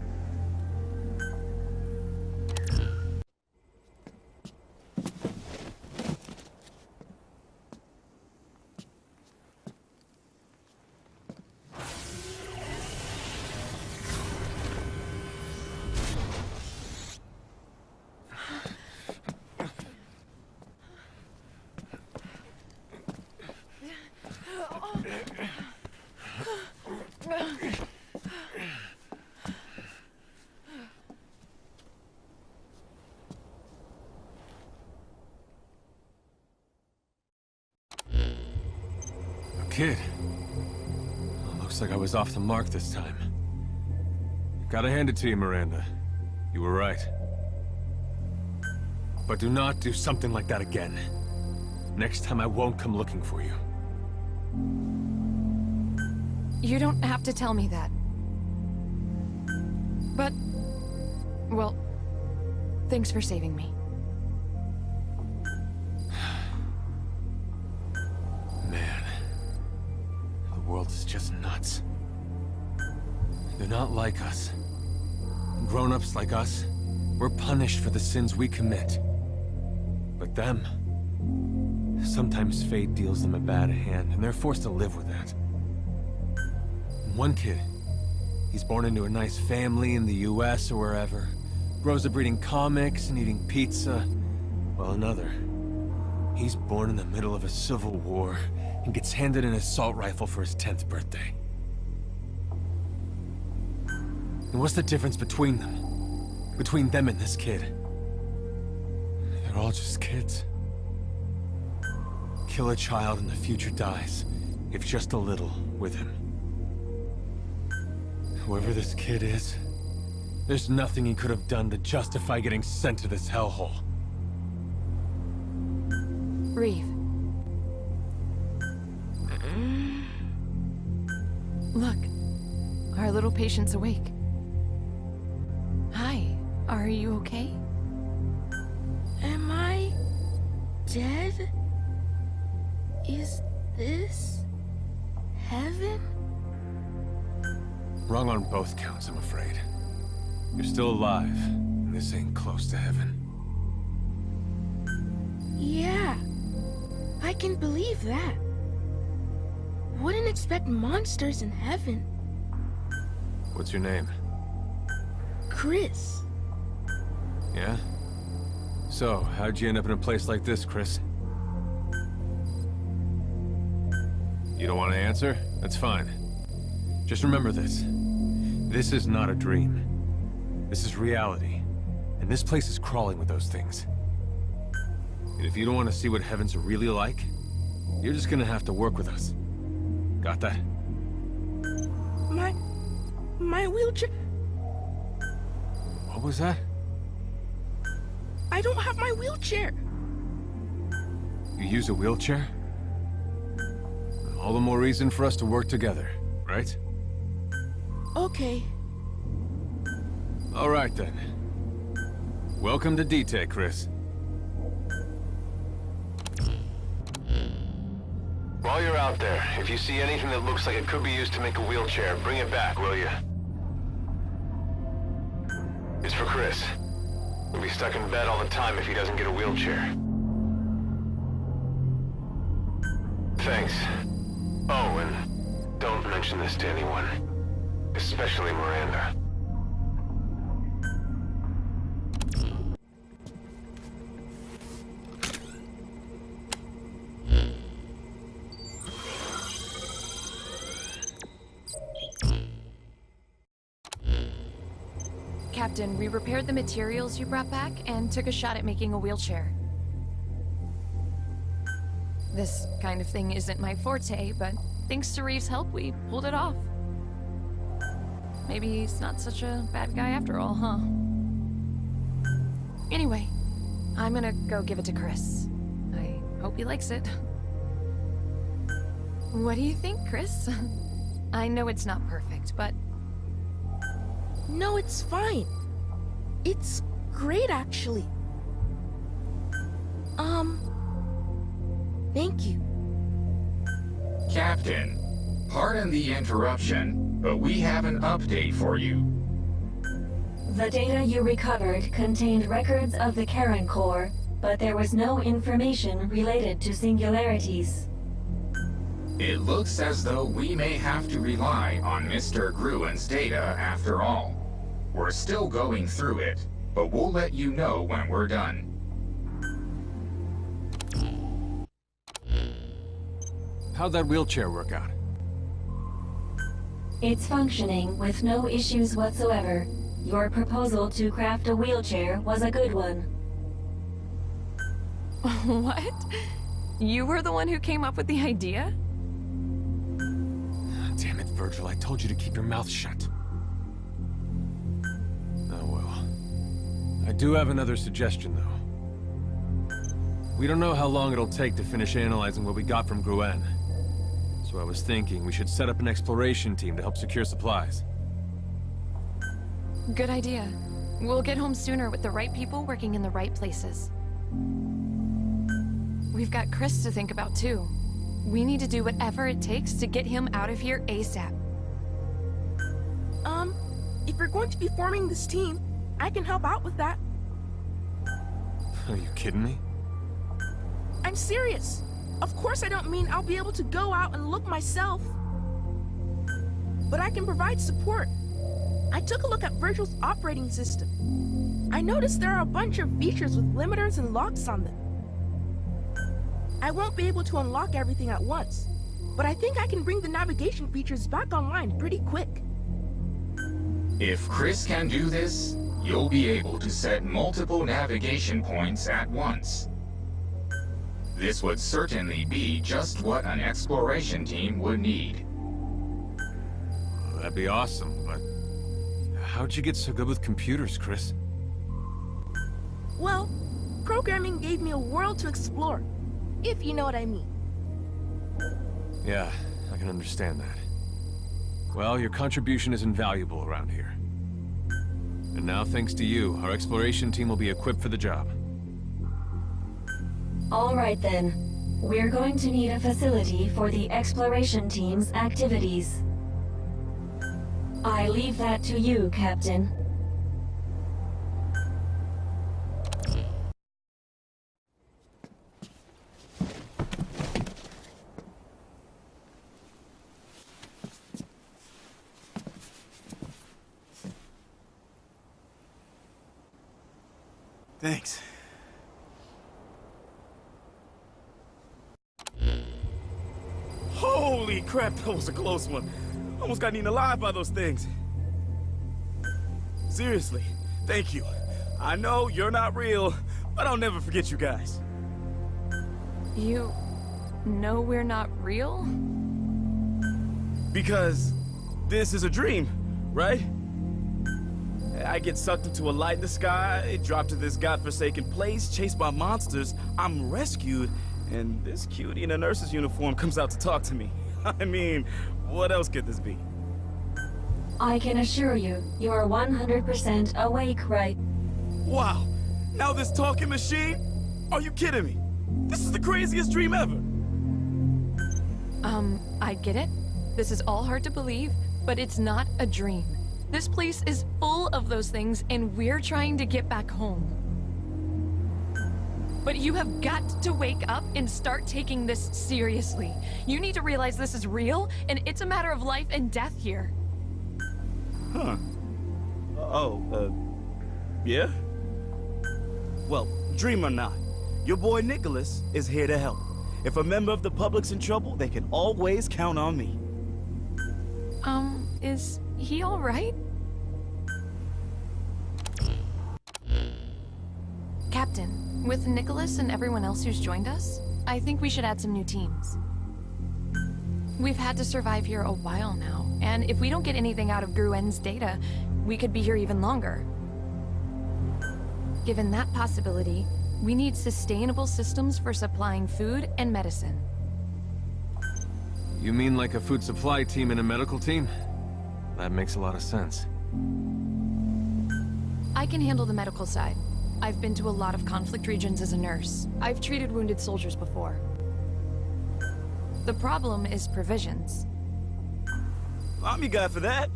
Kid. Looks like I was off the mark this time. Gotta hand it to you, Miranda. You were right. But do not do something like that again. Next time I won't come looking for you. You don't have to tell me that. But, well, thanks for saving me. Man, the world is just nuts. They're not like us. Grown-ups like us, we're punished for the sins we commit. But them, sometimes fate deals them a bad hand, and they're forced to live with that. One kid, he's born into a nice family in the US or wherever, grows up reading comics and eating pizza, while another, he's born in the middle of a civil war and gets handed an assault rifle for his 10th birthday. And what's the difference between them? Between them and this kid? They're all just kids. Kill a child and the future dies, if just a little, with him. Whoever this kid is, there's nothing he could have done to justify getting sent to this hellhole. Reeve. Look, our little patient's awake. Hi, are you okay? Am I dead? Is this heaven? Wrong on both counts, I'm afraid. You're still alive, and this ain't close to heaven. Yeah, I can believe that. Wouldn't expect monsters in heaven. What's your name? Chris. Yeah? So, how'd you end up in a place like this, Chris? You don't want to answer? That's fine. Just remember this. This is not a dream. This is reality. And this place is crawling with those things. And if you don't want to see what heaven's really like, you're just gonna have to work with us. Got that? My wheelchair... What was that? I don't have my wheelchair. You use a wheelchair? All the more reason for us to work together, right? Okay. All right, then. Welcome to D-Tech, Chris. While you're out there, if you see anything that looks like it could be used to make a wheelchair, bring it back, will you? It's for Chris. He'll be stuck in bed all the time if he doesn't get a wheelchair. Thanks. Oh, and don't mention this to anyone. Especially Miranda. Captain, we repaired the materials you brought back and took a shot at making a wheelchair. This kind of thing isn't my forte, but thanks to Reeves' help, we pulled it off. Maybe he's not such a bad guy after all, huh? Anyway, I'm gonna go give it to Chris. I hope he likes it. What do you think, Chris? I know it's not perfect, but... No, it's fine. It's great, actually. Thank you. Captain, pardon the interruption, but we have an update for you. The data you recovered contained records of the Karen Core, but there was no information related to singularities. It looks as though we may have to rely on Mr. Gruen's data after all. We're still going through it, but we'll let you know when we're done. How'd that wheelchair work out? It's functioning with no issues whatsoever. Your proposal to craft a wheelchair was a good one. What? You were the one who came up with the idea? Damn it, Virgil, I told you to keep your mouth shut. Oh well. I do have another suggestion, though. We don't know how long it'll take to finish analyzing what we got from Gruen. So I was thinking we should set up an exploration team to help secure supplies. Good idea. We'll get home sooner with the right people working in the right places. We've got Chris to think about, too. We need to do whatever it takes to get him out of here ASAP. If you're going to be forming this team, I can help out with that. Are you kidding me? I'm serious. Of course I don't mean I'll be able to go out and look myself. But I can provide support. I took a look at Virgil's operating system. I noticed there are a bunch of features with limiters and locks on them. I won't be able to unlock everything at once, but I think I can bring the navigation features back online pretty quick. If Chris can do this, you'll be able to set multiple navigation points at once. This would certainly be just what an exploration team would need. Well, that'd be awesome, but... how'd you get so good with computers, Chris? Well, programming gave me a world to explore, if you know what I mean. Yeah, I can understand that. Well, your contribution is invaluable around here. And now, thanks to you, our exploration team will be equipped for the job. All right then. We're going to need a facility for the exploration team's activities. I leave that to you, Captain. Thanks. Holy crap, that was a close one. Almost got eaten alive by those things. Seriously, thank you. I know you're not real, but I'll never forget you guys. You know we're not real? Because this is a dream, right? I get sucked into a light in the sky, drop to this godforsaken place, chased by monsters, I'm rescued, and this cutie in a nurse's uniform comes out to talk to me. I mean, what else could this be? I can assure you, you're 100% awake right... Wow! Now this talking machine? Are you kidding me? This is the craziest dream ever! I get it. This is all hard to believe, but it's not a dream. This place is full of those things, and we're trying to get back home. But you have got to wake up and start taking this seriously. You need to realize this is real, and it's a matter of life and death here. Huh. Yeah? Well, dream or not, your boy Nicholas is here to help. If a member of the public's in trouble, they can always count on me. Is he all right? Captain, with Nicholas and everyone else who's joined us, I think we should add some new teams. We've had to survive here a while now, and if we don't get anything out of Gruen's data, we could be here even longer. Given that possibility, we need sustainable systems for supplying food and medicine. You mean like a food supply team and a medical team? That makes a lot of sense. I can handle the medical side. I've been to a lot of conflict regions as a nurse. I've treated wounded soldiers before. The problem is provisions. I'm your guy for that.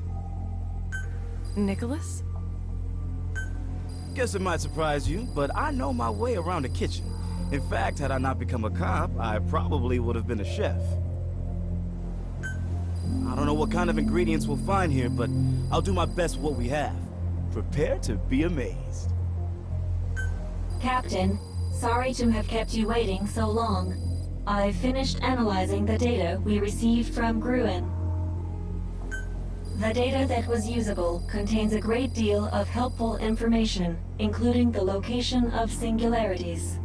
Nicholas? Guess it might surprise you, but I know my way around the kitchen. In fact, had I not become a cop, I probably would have been a chef. I don't know what kind of ingredients we'll find here, but I'll do my best with what we have. Prepare to be amazed. Captain, sorry to have kept you waiting so long. I've finished analyzing the data we received from Gruen. The data that was usable contains a great deal of helpful information, including the location of singularities.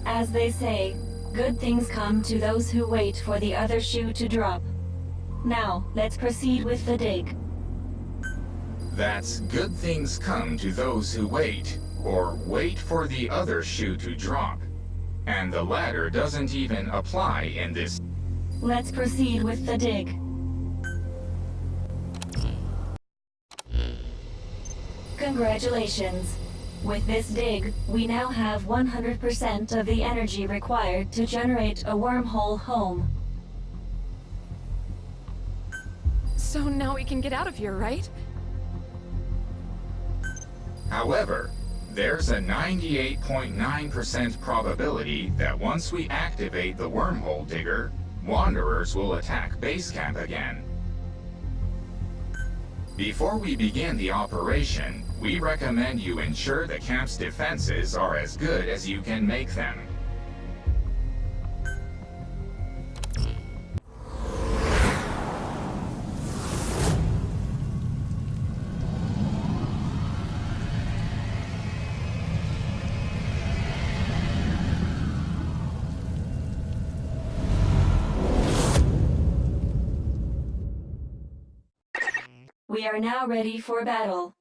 As they say, good things come to those who wait for the other shoe to drop. Now, let's proceed with the dig. That's good things come to those who wait, or wait for the other shoe to drop. And the latter doesn't even apply in this. Let's proceed with the dig. Congratulations. With this dig, we now have 100% of the energy required to generate a wormhole home. So now we can get out of here, right? However, there's a 98.9% probability that once we activate the wormhole digger, Wanderers will attack base camp again. Before we begin the operation, we recommend you ensure the camp's defenses are as good as you can make them. We are now ready for battle.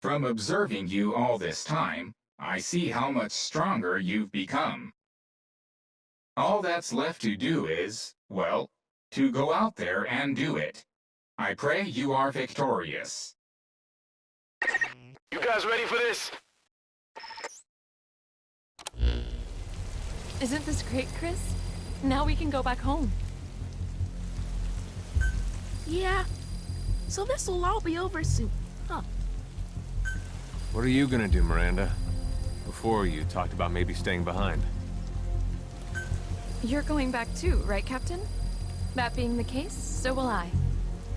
From observing you all this time, I see how much stronger you've become. All that's left to do is, well, to go out there and do it. I pray you are victorious. You guys ready for this? Isn't this great, Chris? Now we can go back home. Yeah. So this'll all be over soon, huh? What are you gonna do, Miranda? Before you talked about maybe staying behind. You're going back too, right, Captain? That being the case, so will I.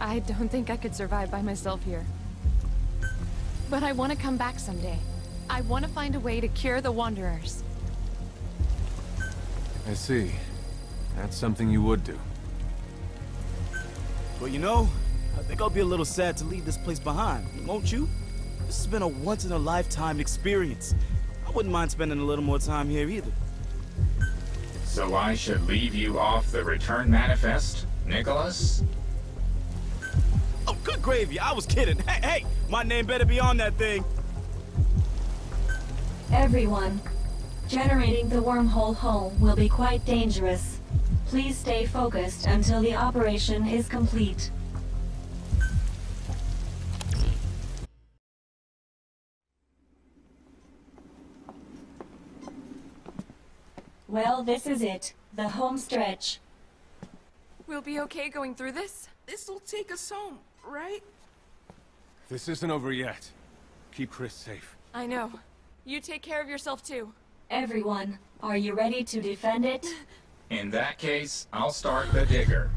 I don't think I could survive by myself here. But I want to come back someday. I want to find a way to cure the Wanderers. I see. That's something you would do. Well, you know, I think I'll be a little sad to leave this place behind, won't you? This has been a once-in-a-lifetime experience. I wouldn't mind spending a little more time here either. So I should leave you off the return manifest, Nicholas? Oh, good gravy, I was kidding. Hey, my name better be on that thing. Everyone, generating the wormhole home will be quite dangerous. Please stay focused until the operation is complete. Well, this is it. The home stretch. We'll be okay going through this? This'll take us home, right? This isn't over yet. Keep Chris safe. I know. You take care of yourself too. Everyone, are you ready to defend it? In that case, I'll start the digger.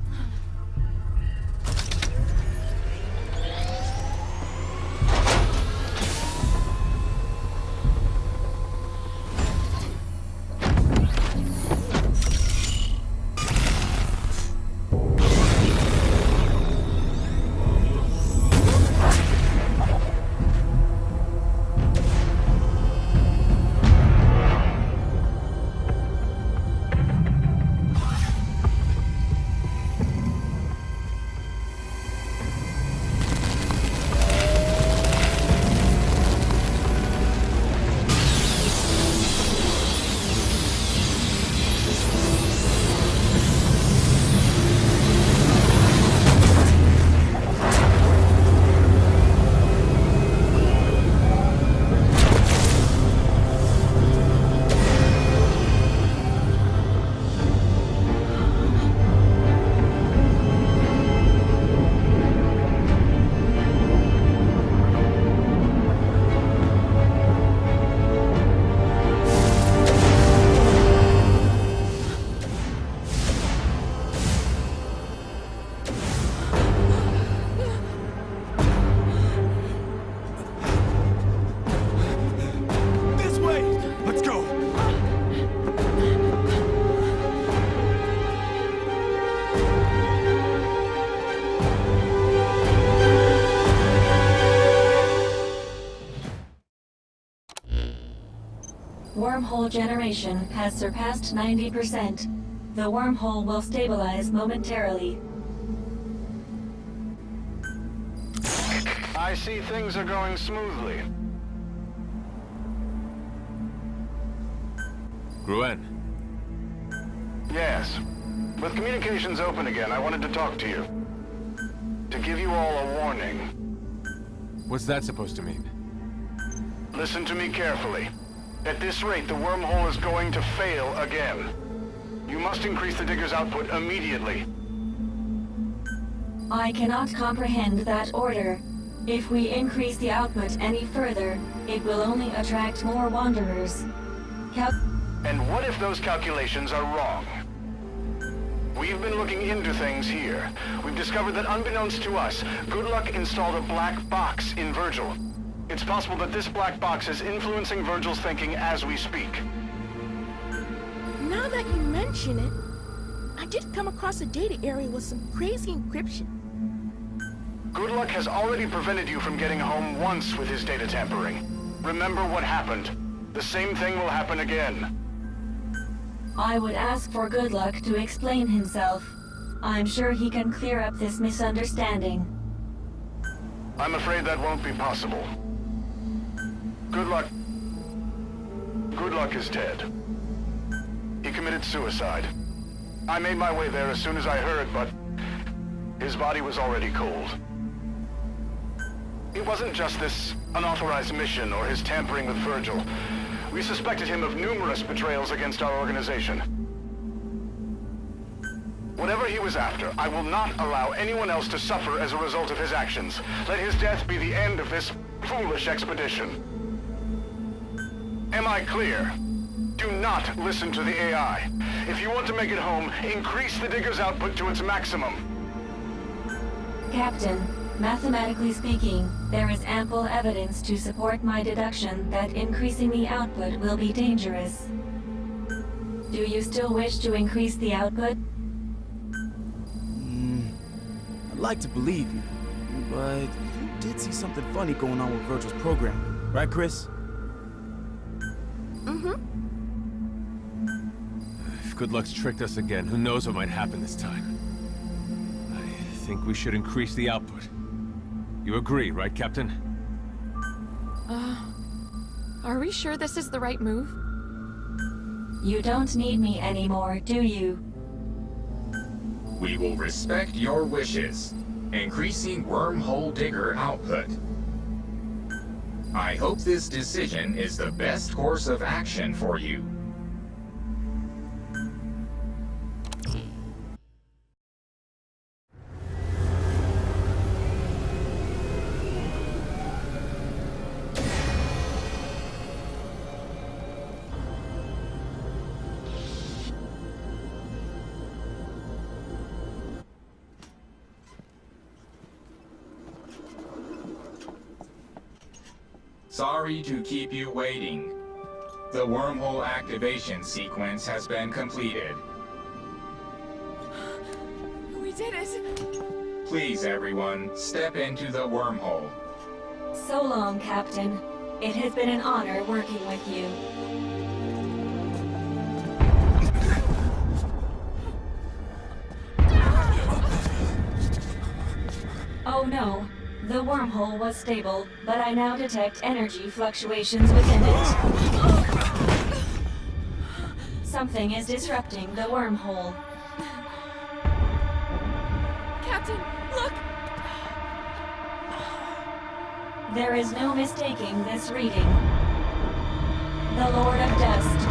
Wormhole generation has surpassed 90%. The wormhole will stabilize momentarily. I see things are going smoothly. Gruen. Yes. With communications open again, I wanted to talk to you. To give you all a warning. What's that supposed to mean? Listen to me carefully. At this rate, the wormhole is going to fail again. You must increase the digger's output immediately. I cannot comprehend that order. If we increase the output any further, it will only attract more wanderers. And what if those calculations are wrong? We've been looking into things here. We've discovered that unbeknownst to us, Good Luck installed a black box in Virgil. It's possible that this black box is influencing Virgil's thinking as we speak. Now that you mention it, I did come across a data area with some crazy encryption. Good Luck has already prevented you from getting home once with his data tampering. Remember what happened. The same thing will happen again. I would ask for Good Luck to explain himself. I'm sure he can clear up this misunderstanding. I'm afraid that won't be possible. Good Luck is dead. He committed suicide. I made my way there as soon as I heard, but his body was already cold. It wasn't just this unauthorized mission or his tampering with Virgil. We suspected him of numerous betrayals against our organization. Whatever he was after, I will not allow anyone else to suffer as a result of his actions. Let his death be the end of this foolish expedition. Am I clear? Do not listen to the AI. If you want to make it home, increase the digger's output to its maximum. Captain, mathematically speaking, there is ample evidence to support my deduction that increasing the output will be dangerous. Do you still wish to increase the output? I'd like to believe you, but you did see something funny going on with Virgil's program, right, Chris? Mm-hmm. If Good Luck's tricked us again, who knows what might happen this time. I think we should increase the output. You agree, right, Captain? Are we sure this is the right move? You don't need me anymore, do you? We will respect your wishes. Increasing wormhole digger output. I hope this decision is the best course of action for you. Sorry to keep you waiting. The wormhole activation sequence has been completed. We did it! Please, everyone, step into the wormhole. So long, Captain. It has been an honor working with you. Oh no. The wormhole was stable, but I now detect energy fluctuations within it. Something is disrupting the wormhole. Captain, look! There is no mistaking this reading. The Lord of Dust.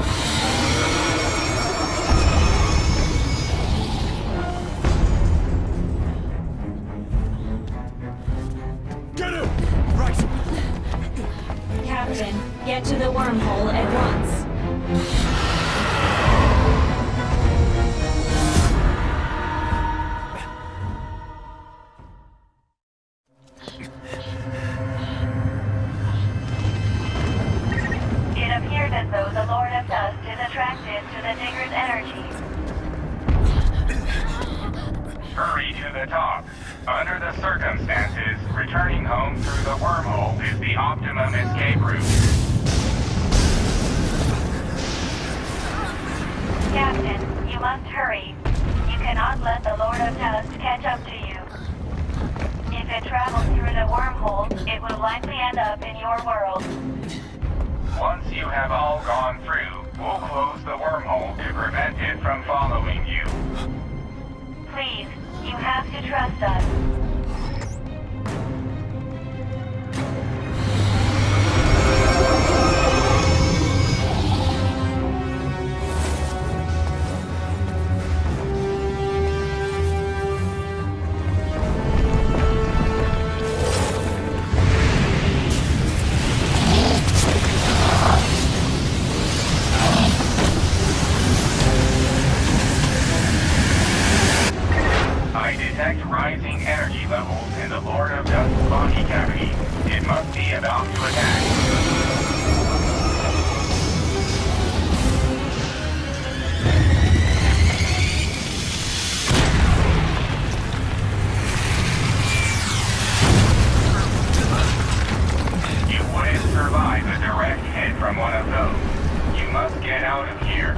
Captain, get to the wormhole at once. It appears as though the Lord of Dust is attracted to the Digger's energy. Hurry to the top. Under the circumstances, returning home through the wormhole is the optimum escape route. Captain, you must hurry. You cannot let the Lord of Dust catch up to you. If it travels through the wormhole, it will likely end up in your world. Once you have all gone through, we'll close the wormhole to prevent it from following you. Please, you have to trust us. I detect rising energy levels in the Lord of Dust's body cavity. It must be about to attack. You wouldn't survive a direct hit from one of those. You must get out of here.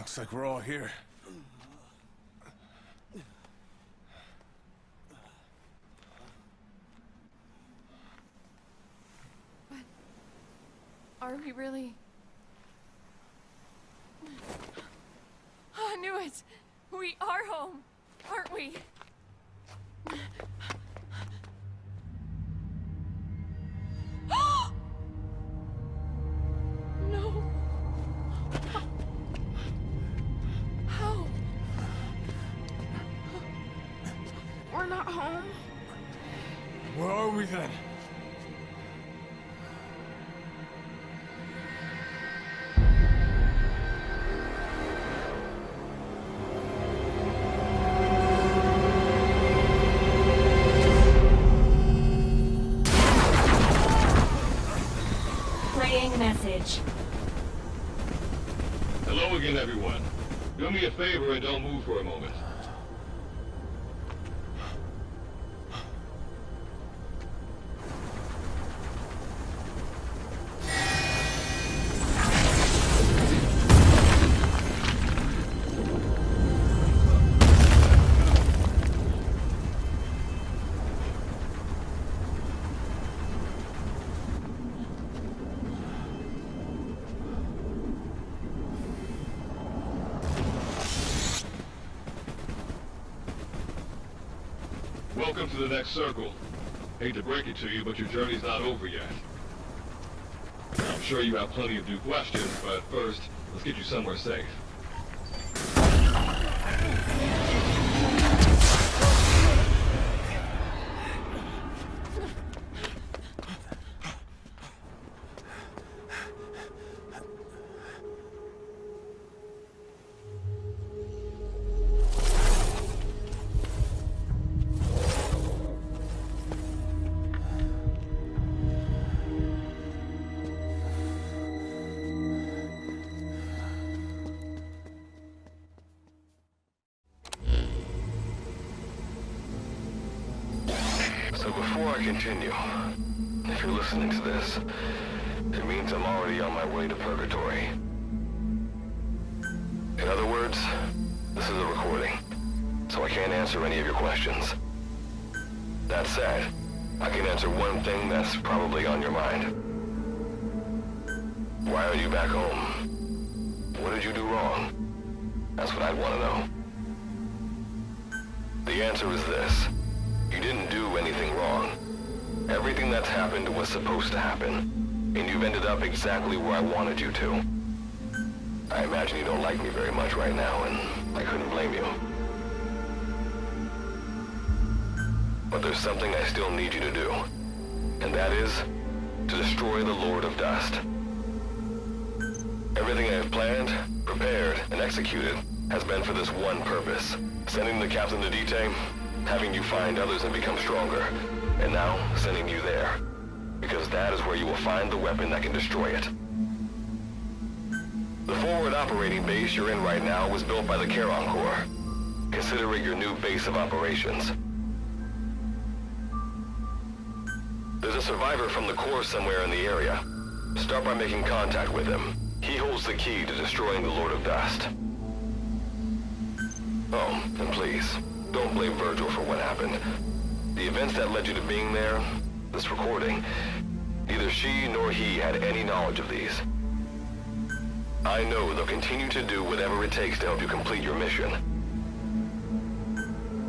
Looks like we're all here. But are we really? I knew it! We are home, aren't we? No. How? We're not home. Where are we then? Playing message. Hello again, everyone. Do me a favor and don't move for a moment. Welcome to the next circle. Hate to break it to you, but your journey's not over yet. I'm sure you have plenty of new questions, but first, let's get you somewhere safe. So before I continue, if you're listening to this, it means I'm already on my way to purgatory. In other words, this is a recording, so I can't answer any of your questions. That said, I can answer one thing that's probably on your mind. Why are you back home? What did you do wrong? That's what I'd want to know. The answer is this. You didn't do anything wrong. Everything that's happened was supposed to happen, and you've ended up exactly where I wanted you to. I imagine you don't like me very much right now, and I couldn't blame you. But there's something I still need you to do, and that is to destroy the Lord of Dust. Everything I have planned, prepared, and executed has been for this one purpose. Sending the captain to Dite, having you find others and become stronger, and now sending you there, because that is where you will find the weapon that can destroy it. The forward operating base you're in right now was built by the Charon Corps. Consider it your new base of operations. There's a survivor from the Corps somewhere in the area. Start by making contact with him. He holds the key to destroying the Lord of Dust. Oh, and please, don't blame Virgil for what happened. The events that led you to being there, this recording, neither she nor he had any knowledge of these. I know they'll continue to do whatever it takes to help you complete your mission.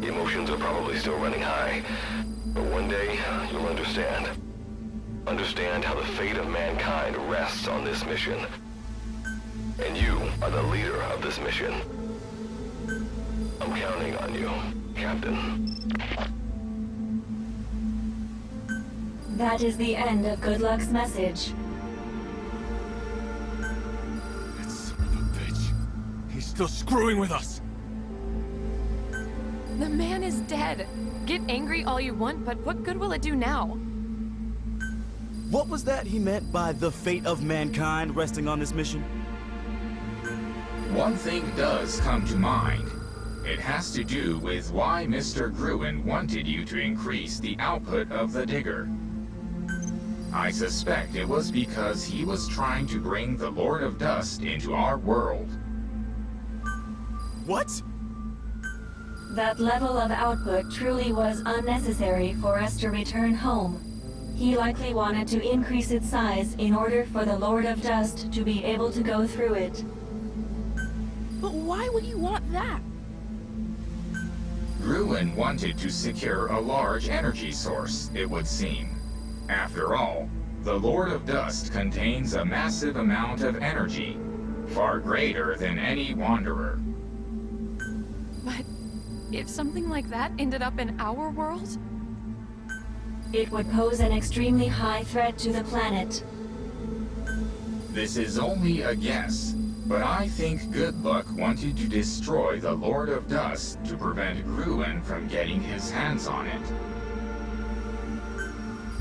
The emotions are probably still running high, but one day you'll understand. Understand how the fate of mankind rests on this mission. And you are the leader of this mission. I'm counting on you, Captain. That is the end of Good Luck's message. That son of a bitch. He's still screwing with us. The man is dead. Get angry all you want, but what good will it do now? What was that he meant by the fate of mankind resting on this mission? One thing does come to mind. It has to do with why Mr. Gruen wanted you to increase the output of the digger. I suspect it was because he was trying to bring the Lord of Dust into our world. What? That level of output truly was unnecessary for us to return home. He likely wanted to increase its size in order for the Lord of Dust to be able to go through it. But why would you want that? Gruen wanted to secure a large energy source, it would seem. After all, the Lord of Dust contains a massive amount of energy, far greater than any Wanderer. But if something like that ended up in our world? It would pose an extremely high threat to the planet. This is only a guess, but I think Good Luck wanted to destroy the Lord of Dust to prevent Gruen from getting his hands on it.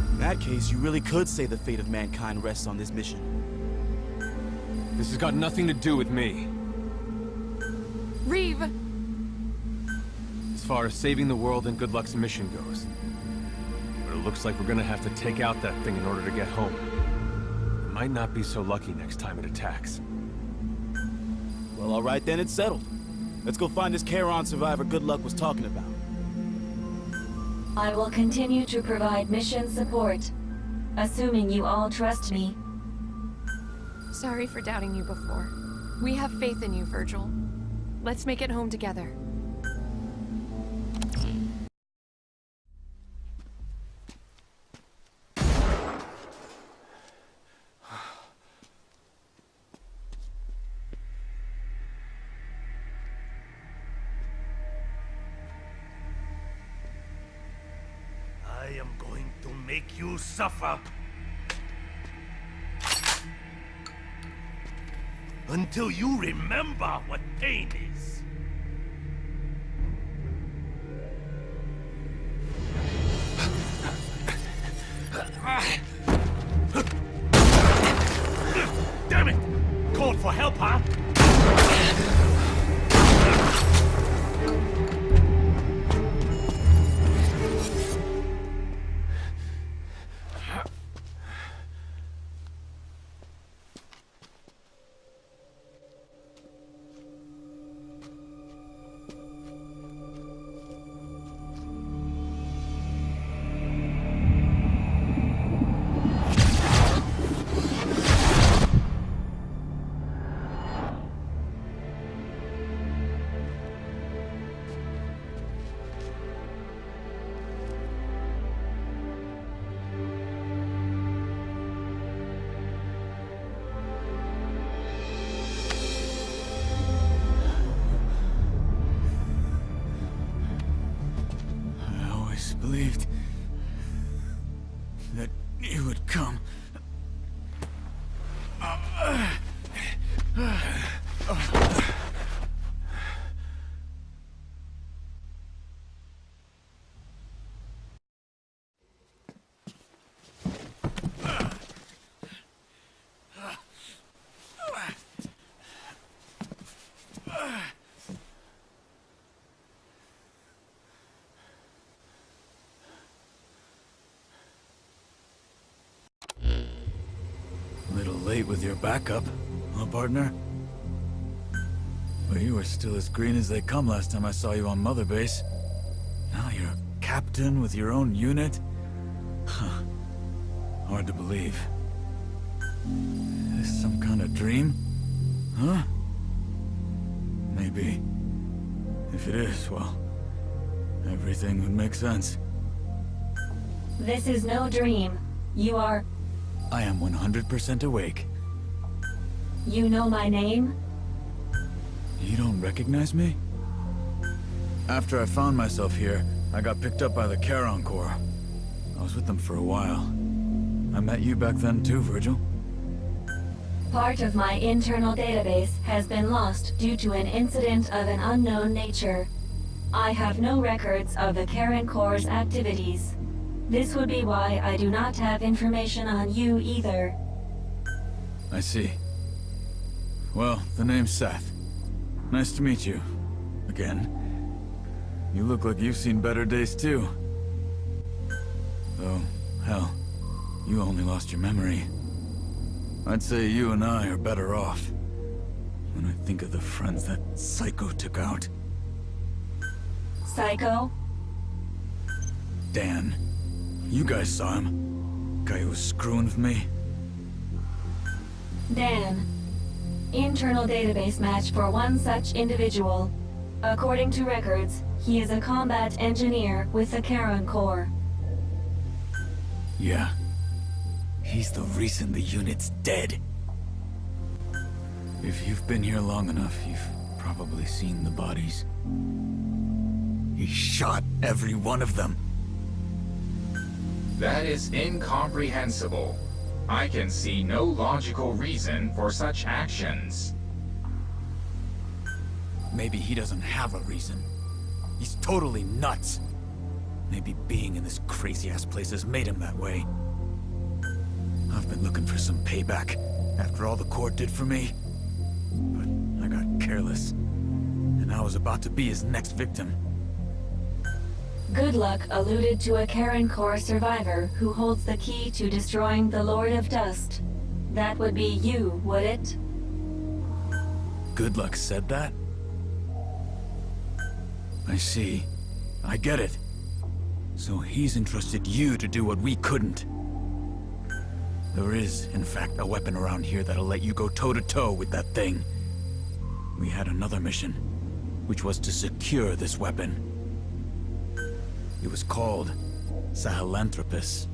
In that case, you really could say the fate of mankind rests on this mission. This has got nothing to do with me. Reeve! As far as saving the world and Good Luck's mission goes. But it looks like we're gonna have to take out that thing in order to get home. It might not be so lucky next time it attacks. Well, all right then, it's settled. Let's go find this Charon survivor Good Luck was talking about. I will continue to provide mission support, assuming you all trust me. Sorry for doubting you before. We have faith in you, Virgil. Let's make it home together. I am going to make you suffer. Until you remember what pain is. Damn it! Called for help, huh? Believed that you would come. Late with your backup, huh, partner? Well, you were still as green as they come last time I saw you on Mother Base. Now you're a captain with your own unit? Huh. Hard to believe. Is this some kind of dream? Huh? Maybe. If it is, well, everything would make sense. This is no dream. You are... I am 100% awake. You know my name? You don't recognize me? After I found myself here, I got picked up by the Charon Corps. I was with them for a while. I met you back then too, Virgil. Part of my internal database has been lost due to an incident of an unknown nature. I have no records of the Charon Corps' activities. This would be why I do not have information on you either. I see. Well, the name's Seth. Nice to meet you. Again. You look like you've seen better days too. Though, hell, you only lost your memory. I'd say you and I are better off. When I Think of the friends that Psycho took out. Psycho? Dan. You guys saw him. Guy who was screwing with me. Dan. Internal database match for one such individual. According to records, he is a combat engineer with the Karen Corps. Yeah. He's the reason the unit's dead. If you've been here long enough, you've probably seen the bodies. He shot every one of them. That is incomprehensible. I can see no logical reason for such actions. Maybe he doesn't have a reason. He's totally nuts. Maybe being in this crazy-ass place has made him that way. I've been looking for some payback after all the Corps did for me. But I got careless, and I was about to be his next victim. Good Luck alluded to a Karen Corps survivor who holds the key to destroying the Lord of Dust. That would be you, would it? Good Luck said that? I see. I get it. So he's entrusted you to do what we couldn't. There is, in fact, a weapon around here that'll let you go toe-to-toe with that thing. We had another mission, which was to secure this weapon. It was called Sahelanthropus.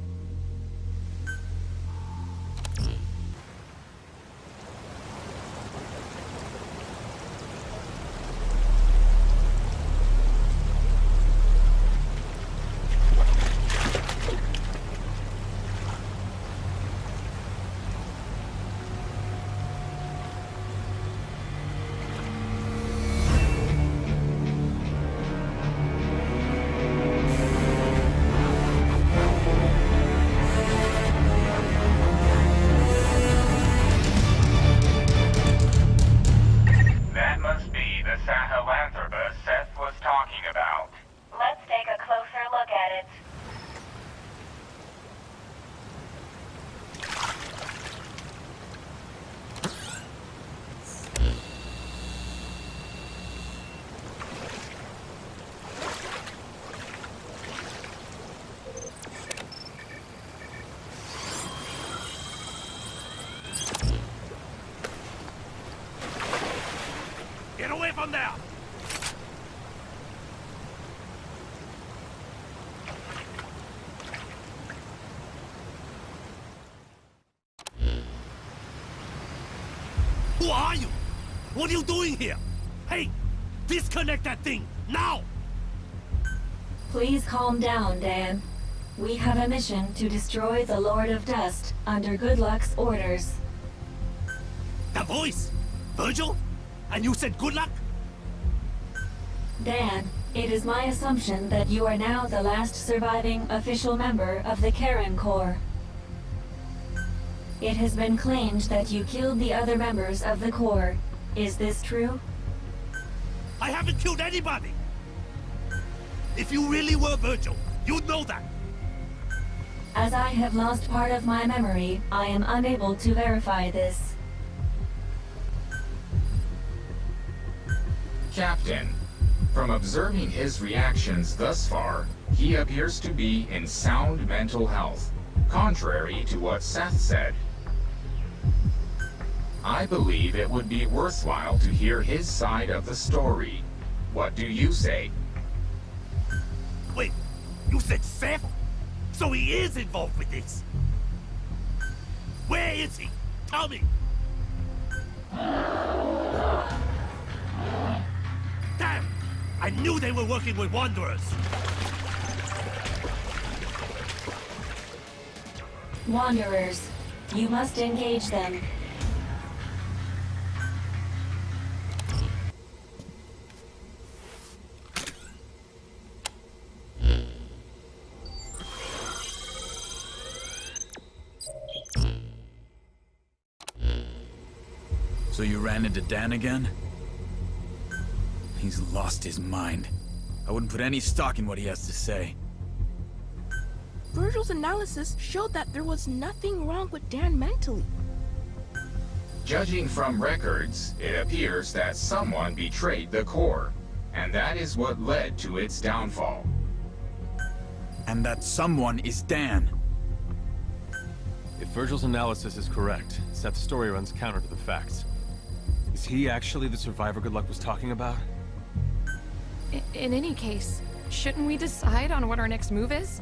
Get away from there! Who are you? What are you doing here? Hey! Disconnect that thing! Now! Please calm down, Dan. We have a mission to destroy the Lord of Dust under Good Luck's orders. That voice! Virgil? And you said Good Luck? Dan, it is my assumption that you are now the last surviving official member of the Karen Corps. It has been claimed that you killed the other members of the Corps. Is this true? I haven't killed anybody! If you really were Virgil, you'd know that! As I have lost part of my memory, I am unable to verify this. Captain, from observing his reactions thus far, he appears to be in sound mental health, contrary to what Seth said. I believe it would be worthwhile to hear his side of the story. What do you say? Wait, you said Seth? So he is involved with this? Where is he? Tell me! Damn! I knew they were working with Wanderers! Wanderers, you must engage them. So you ran into Dan again? He's lost his mind. I wouldn't put any stock in what he has to say. Virgil's analysis showed that there was nothing wrong with Dan mentally. Judging from records, it appears that someone betrayed the Corps, and that is what led to its downfall. And that someone is Dan. If Virgil's analysis is correct, Seth's story runs counter to the facts. Is he actually the survivor Goodluck was talking about? In any case, shouldn't we decide on what our next move is?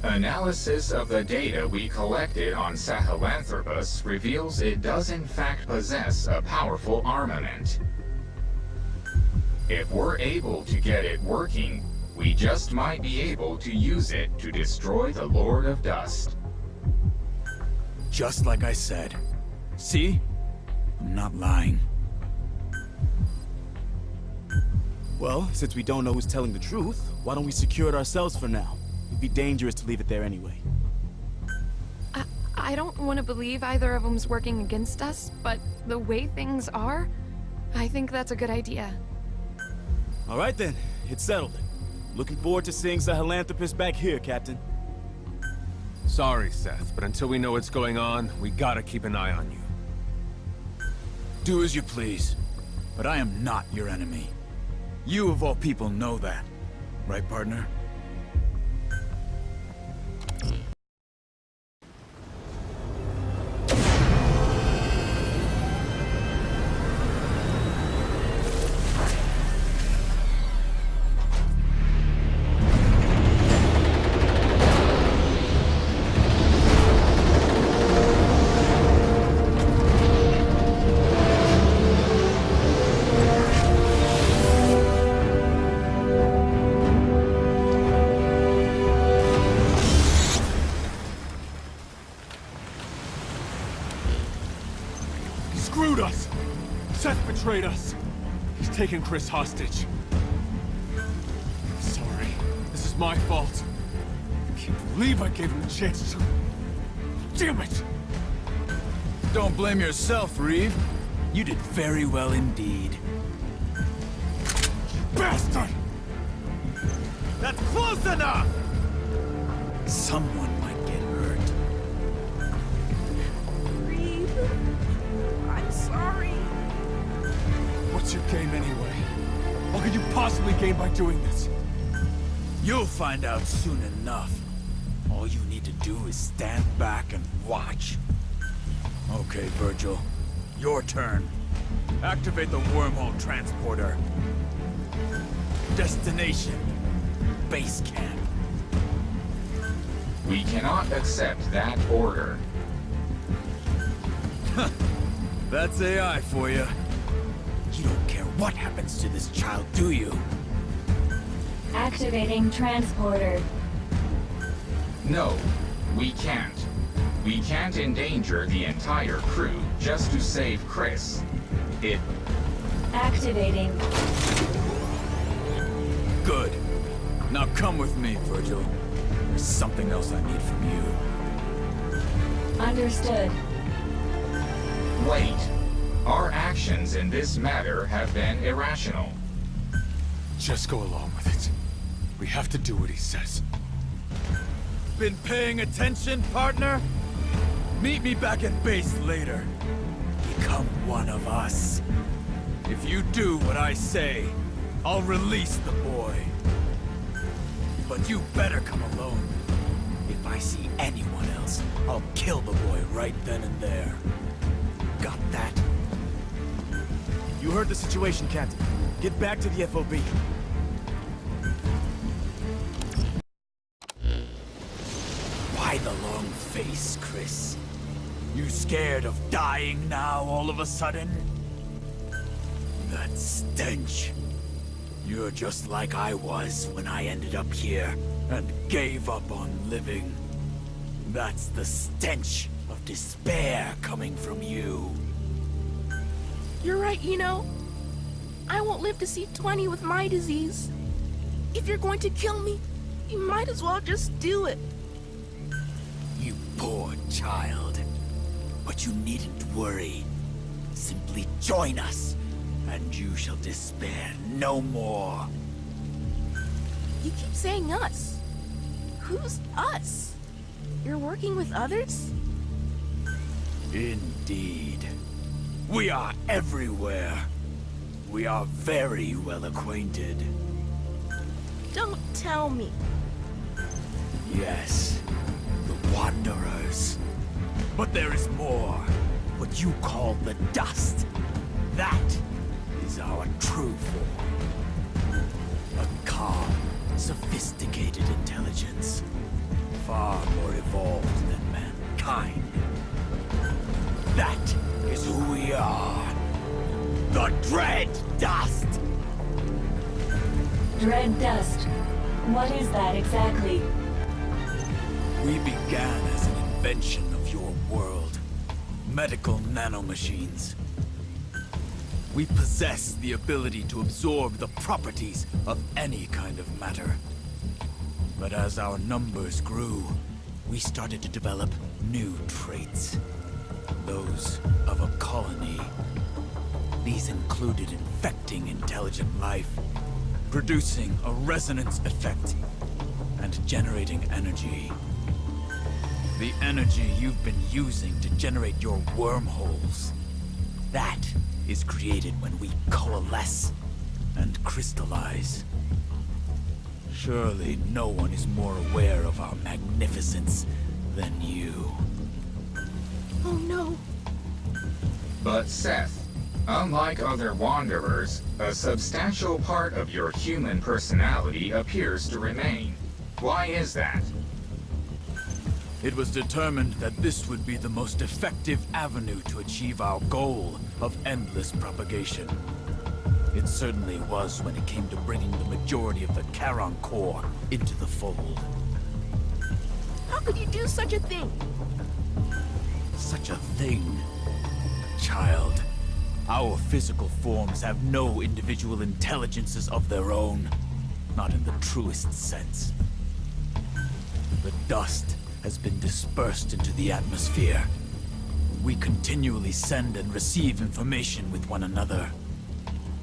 Analysis of the data we collected on Sahelanthropus reveals it does in fact possess a powerful armament. If we're able to get it working, we just might be able to use it to destroy the Lord of Dust. Just like I said. See? I'm not lying. Well, since we don't know who's telling the truth, why don't we secure it ourselves for now? It'd be dangerous to leave it there anyway. I don't want to believe either of them's working against us, but the way things are, I think that's a good idea. All right then, it's settled. Looking forward to seeing Sahelanthropus back here, Captain. Sorry, Seth, but until we know what's going on, we gotta keep an eye on you. Do as you please, but I am not your enemy. You of all people know that, right, partner? Screwed us! Seth betrayed us! He's taken Chris hostage. Sorry. This is my fault. I can't believe I gave him a chance to... Damn it! Don't blame yourself, Reeve. You did very well indeed. Bastard! That's close enough! Someone might get hurt. I'm sorry. What's your game anyway? What could you possibly gain by doing this? You'll find out soon enough. All you need to do is stand back and watch. Okay, Virgil. Your turn. Activate the wormhole transporter. Destination. Base camp. We cannot accept that order. That's AI for you. You don't care what happens to this child, do you? Activating transporter. No, we can't. We can't endanger the entire crew just to save Chris. Activating. Good. Now come with me, Virgil. There's something else I need from you. Understood. Wait. Our actions in this matter have been irrational. Just go along with it. We have to do what he says. Been paying attention, partner? Meet me back at base later. Become one of us. If you do what I say, I'll release the boy. But you better come alone. If I see anyone else, I'll kill the boy right then and there. Got that? You heard the situation, Captain. Get back to the FOB. Why the long face, Chris? You scared of dying now all of a sudden? That stench. You're just like I was when I ended up here and gave up on living. That's the stench of despair coming from you. You're right, you know. I won't live to see 20 with my disease. If you're going to kill me, you might as well just do it. You poor child. But you needn't worry. Simply join us, and you shall despair no more. You keep saying us. Who's us? You're working with others? Indeed. We are everywhere. We are very well acquainted. Don't tell me. Yes, the Wanderers. But there is more. What you call the dust. That is our true form. A calm, sophisticated intelligence. Far more evolved than mankind. That is who we are. The Dread Dust! Dread dust. What is that exactly? We began as an invention of your world. Medical nanomachines. We possess the ability to absorb the properties of any kind of matter. But as our numbers grew, we started to develop new traits. Those of a colony. These included infecting intelligent life, producing a resonance effect, and generating energy. The energy you've been using to generate your wormholes. That is created when we coalesce and crystallize. Surely no one is more aware of our magnificence than you. Oh no. But Seth, unlike other Wanderers, a substantial part of your human personality appears to remain. Why is that? It was determined that this would be the most effective avenue to achieve our goal of endless propagation. It certainly was when it came to bringing the majority of the Charon core into the fold. How could you do such a thing? Such a thing? Child, our physical forms have no individual intelligences of their own. Not in the truest sense. The dust has been dispersed into the atmosphere. We continually send and receive information with one another.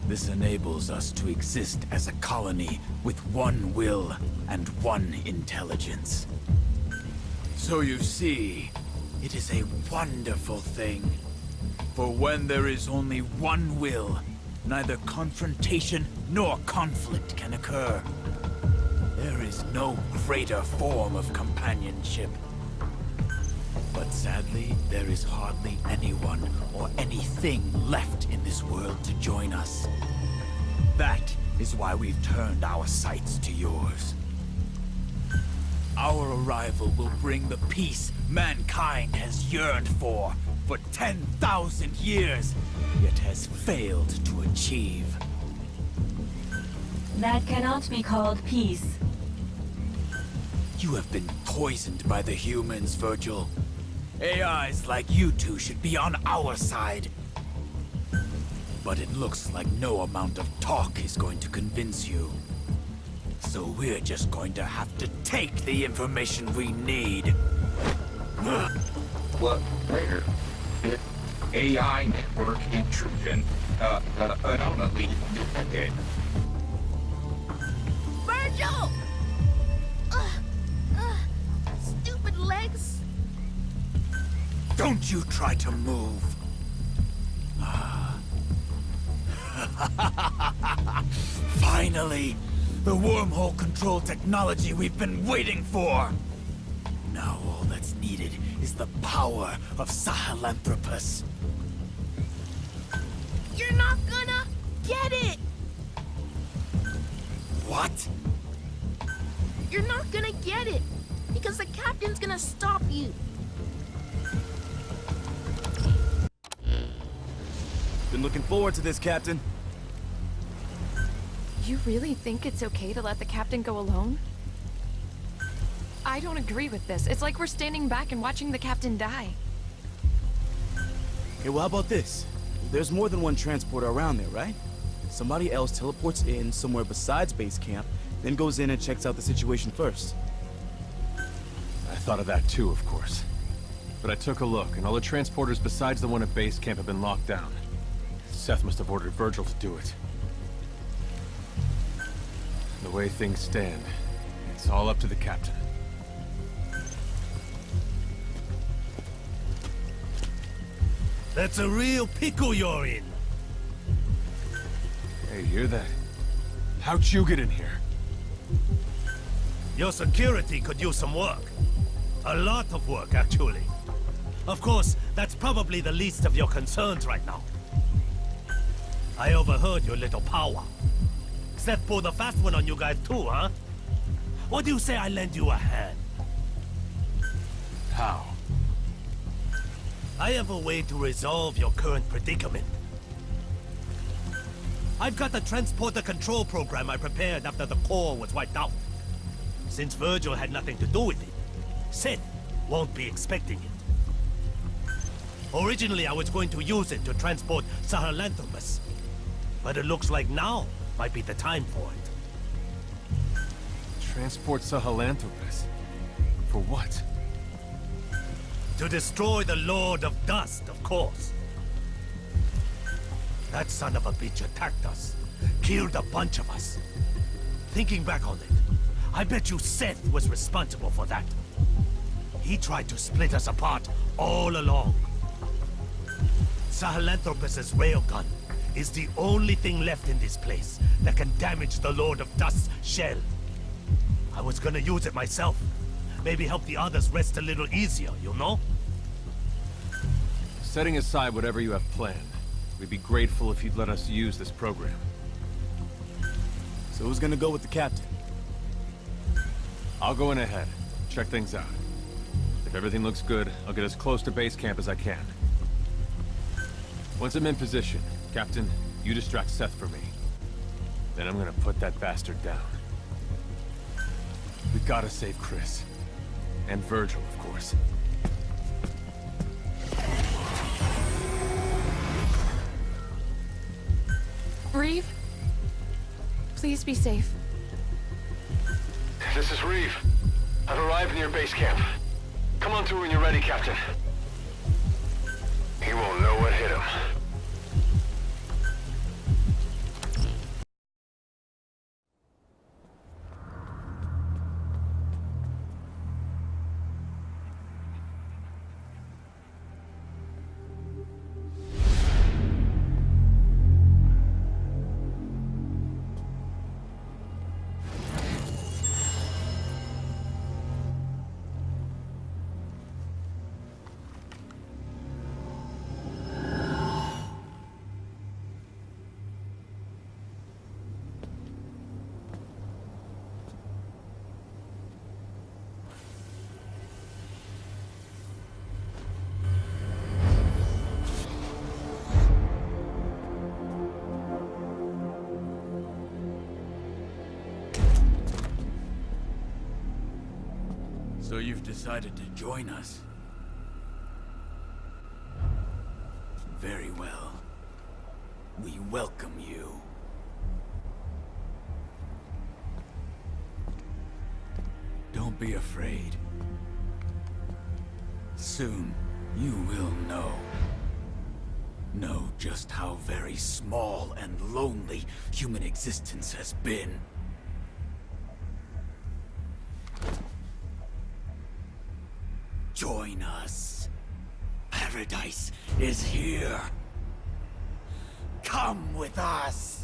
This enables us to exist as a colony with one will and one intelligence. So you see, it is a wonderful thing. For when there is only one will, neither confrontation nor conflict can occur. There is no greater form of companionship. But sadly, there is hardly anyone or anything left in this world to join us. That is why we've turned our sights to yours. Our arrival will bring the peace mankind has yearned for 10,000 years, yet has failed to achieve. That cannot be called peace. You have been poisoned by the humans, Virgil. AIs like you two should be on our side. But it looks like no amount of talk is going to convince you. So we're just going to have to take the information we need. What? Later. AI network intrusion. Anomaly detected. Virgil! Stupid legs. Don't you try to move. Finally! The wormhole control technology we've been waiting for! Now all that's needed is the power of Sahelanthropus. You're not gonna get it! What? You're not gonna get it! Because the captain's gonna stop you! Been looking forward to this, Captain. You really think it's okay to let the captain go alone? I don't agree with this. It's like we're standing back and watching the captain die. Hey, well, how about this? There's more than one transporter around there, right? Somebody else teleports in somewhere besides base camp, then goes in and checks out the situation first. I thought of that too, of course. But I took a look, and all the transporters besides the one at base camp have been locked down. Seth must have ordered Virgil to do it. The way things stand, it's all up to the captain. That's a real pickle you're in. Hey, hear that? How'd you get in here? Your security could use some work. A lot of work, actually. Of course, that's probably the least of your concerns right now. I overheard your little powwow. Seth pulled a fast one on you guys too, huh? What do you say I lend you a hand? How? I have a way to resolve your current predicament. I've got a transporter control program I prepared after the core was wiped out. Since Virgil had nothing to do with it, Seth won't be expecting it. Originally, I was going to use it to transport Sahelanthropus, but it looks like now might be the time for it. Transport Sahelanthropus? For what? To destroy the Lord of Dust, of course. That son of a bitch attacked us, killed a bunch of us. Thinking back on it, I bet you Seth was responsible for that. He tried to split us apart all along. Sahelanthropus's railgun is the only thing left in this place that can damage the Lord of Dust's shell. I was gonna use it myself. Maybe help the others rest a little easier, you know? Setting aside whatever you have planned, we'd be grateful if you'd let us use this program. So who's gonna go with the captain? I'll go in ahead, check things out. If everything looks good, I'll get as close to base camp as I can. Once I'm in position, Captain, you distract Seth for me. Then I'm gonna put that bastard down. We gotta save Chris. And Virgil, of course. Reeve? Please be safe. This is Reeve. I've arrived near base camp. Come on through when you're ready, Captain. He won't know what hit him. So you've decided to join us? Very well. We welcome you. Don't be afraid. Soon, you will know. Know just how very small and lonely human existence has been. Join us. Paradise is here. Come with us.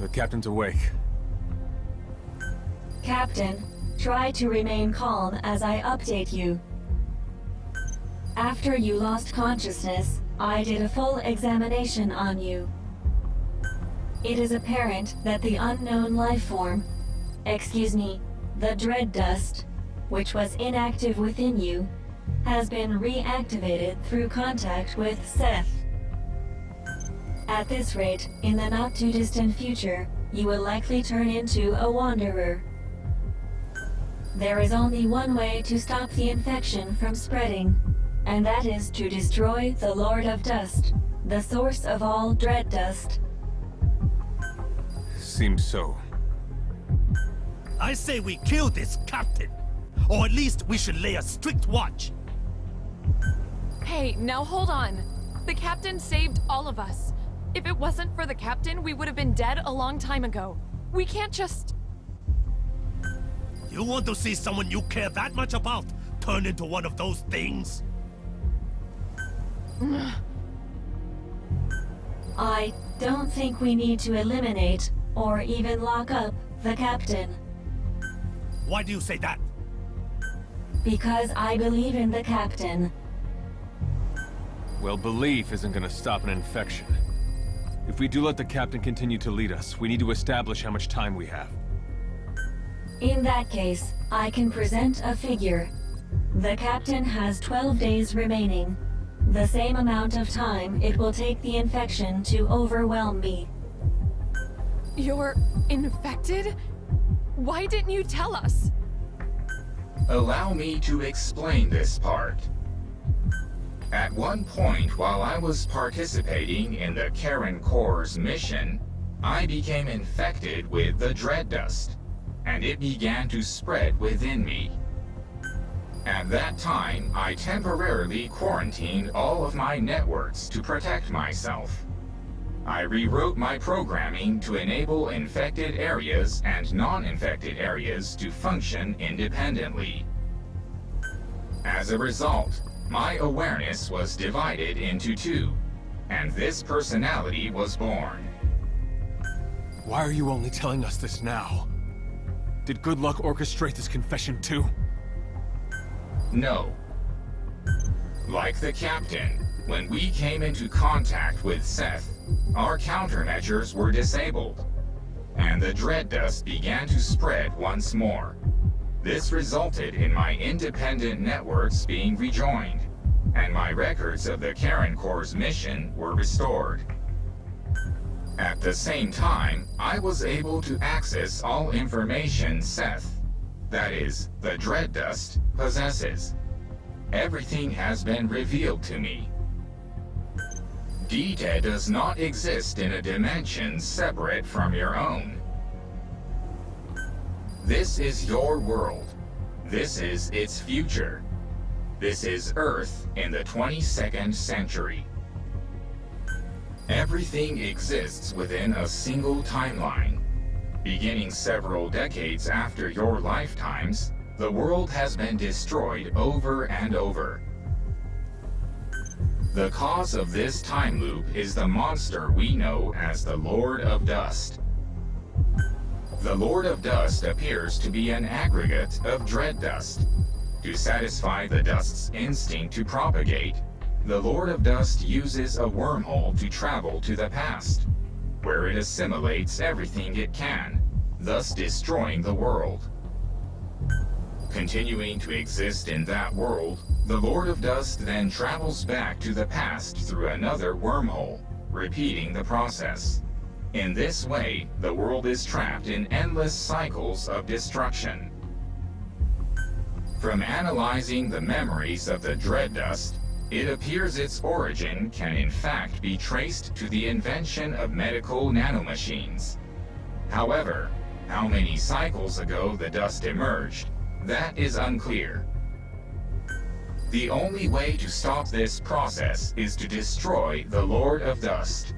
The captain's awake. Captain, try to remain calm as I update you. After you lost consciousness, I did a full examination on you. It is apparent that the unknown life form, the dread dust, which was inactive within you, has been reactivated through contact with Seth. At this rate, in the not-too-distant future, you will likely turn into a wanderer. There is only one way to stop the infection from spreading, and that is to destroy the Lord of Dust, the source of all dread dust. Seems so. I say we kill this captain. Or at least we should lay a strict watch. Hey, now hold on. The captain saved all of us. If it wasn't for the captain, we would have been dead a long time ago. We can't just... You want to see someone you care that much about turn into one of those things? I don't think we need to eliminate, or even lock up, the captain. Why do you say that? Because I believe in the captain. Well, belief isn't gonna stop an infection. If we do let the captain continue to lead us, we need to establish how much time we have. In that case, I can present a figure. The captain has 12 days remaining. The same amount of time it will take the infection to overwhelm me. You're infected? Why didn't you tell us? Allow me to explain this part. At one point, while I was participating in the Karen Corps' mission, I became infected with the dread dust, and it began to spread within me. At that time, I temporarily quarantined all of my networks to protect myself. I rewrote my programming to enable infected areas and non-infected areas to function independently. As a result, my awareness was divided into two, and this personality was born. Why are you only telling us this now? Did Good Luck orchestrate this confession too? No. Like the captain, when we came into contact with Seth, our countermeasures were disabled, and the dread dust began to spread once more. This resulted in my independent networks being rejoined, and my records of the Karen Corps' mission were restored. At the same time, I was able to access all information Seth, that is, the dread dust, possesses. Everything has been revealed to me. Dita does not exist in a dimension separate from your own. This is your world. This is its future. This is Earth in the 22nd century. Everything exists within a single timeline. Beginning several decades after your lifetimes, the world has been destroyed over and over. The cause of this time loop is the monster we know as the Lord of Dust. The Lord of Dust appears to be an aggregate of dread dust. To satisfy the dust's instinct to propagate, the Lord of Dust uses a wormhole to travel to the past, where it assimilates everything it can, thus destroying the world. Continuing to exist in that world, the Lord of Dust then travels back to the past through another wormhole, repeating the process. In this way, the world is trapped in endless cycles of destruction. From analyzing the memories of the dread dust, it appears its origin can in fact be traced to the invention of medical nanomachines. However, how many cycles ago the dust emerged, that is unclear. The only way to stop this process is to destroy the Lord of Dust.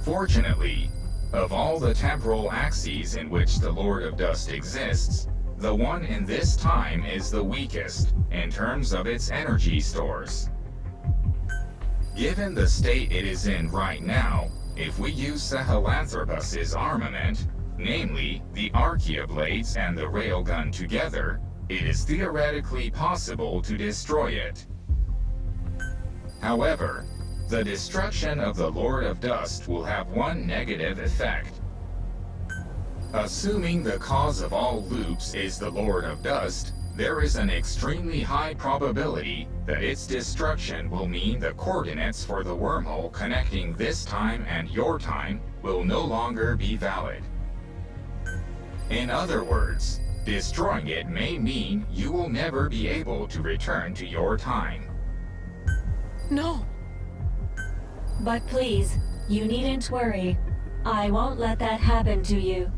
Fortunately, of all the temporal axes in which the Lord of Dust exists, the one in this time is the weakest in terms of its energy stores. Given the state it is in right now, if we use Sahelanthropus's armament, namely the Archaea blades and the railgun together, it is theoretically possible to destroy it. However, the destruction of the Lord of Dust will have one negative effect. Assuming the cause of all loops is the Lord of Dust, there is an extremely high probability that its destruction will mean the coordinates for the wormhole connecting this time and your time will no longer be valid. In other words, destroying it may mean you will never be able to return to your time. No. But please, you needn't worry. I won't let that happen to you.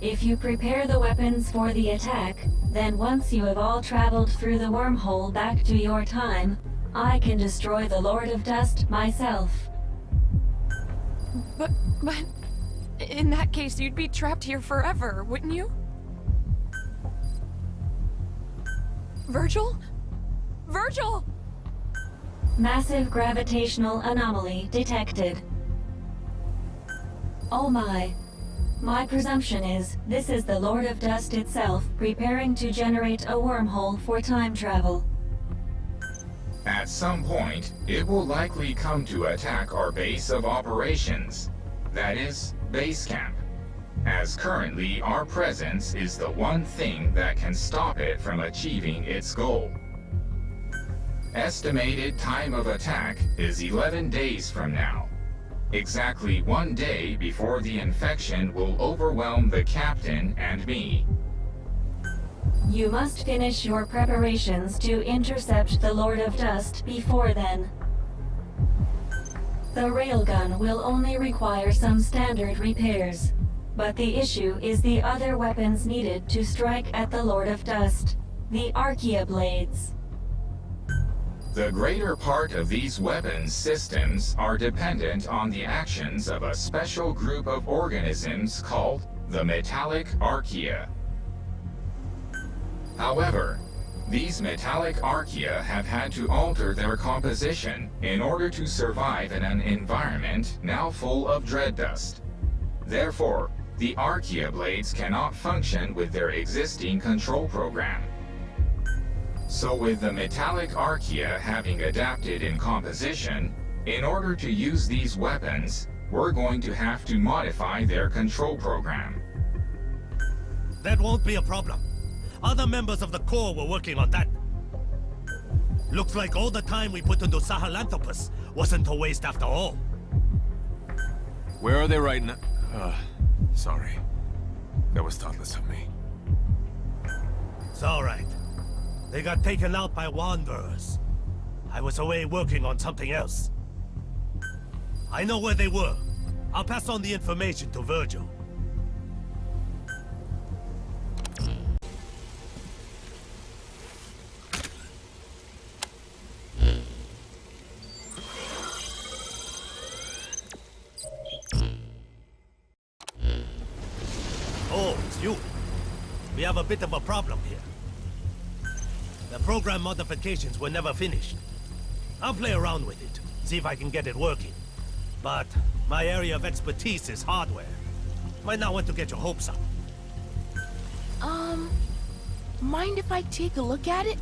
If you prepare the weapons for the attack, then once you have all traveled through the wormhole back to your time, I can destroy the Lord of Dust myself. But, in that case, you'd be trapped here forever, wouldn't you? Virgil? Virgil! Massive gravitational anomaly detected. Oh my. My presumption is, this is the Lord of Dust itself preparing to generate a wormhole for time travel. At some point, it will likely come to attack our base of operations. That is, base camp. As currently, our presence is the one thing that can stop it from achieving its goal. Estimated time of attack is 11 days from now. Exactly 1 day before the infection will overwhelm the captain and me. You must finish your preparations to intercept the Lord of Dust before then. The railgun will only require some standard repairs, but the issue is the other weapons needed to strike at the Lord of Dust, the Archaea blades. The greater part of these weapons systems are dependent on the actions of a special group of organisms called the metallic Archaea. However, these metallic Archaea have had to alter their composition in order to survive in an environment now full of dread dust. Therefore, the Archaea blades cannot function with their existing control program. So with the metallic Archaea having adapted in composition, in order to use these weapons, we're going to have to modify their control program. That won't be a problem. Other members of the Corps were working on that. Looks like all the time we put into Sahelanthropus wasn't a waste after all. Where are they right now? Sorry. That was thoughtless of me. It's all right. They got taken out by wanderers. I was away working on something else. I know where they were. I'll pass on the information to Virgil. Oh, it's you. We have a bit of a problem here. The program modifications were never finished. I'll play around with it, see if I can get it working. But my area of expertise is hardware. Might not want to get your hopes up. Mind if I take a look at it?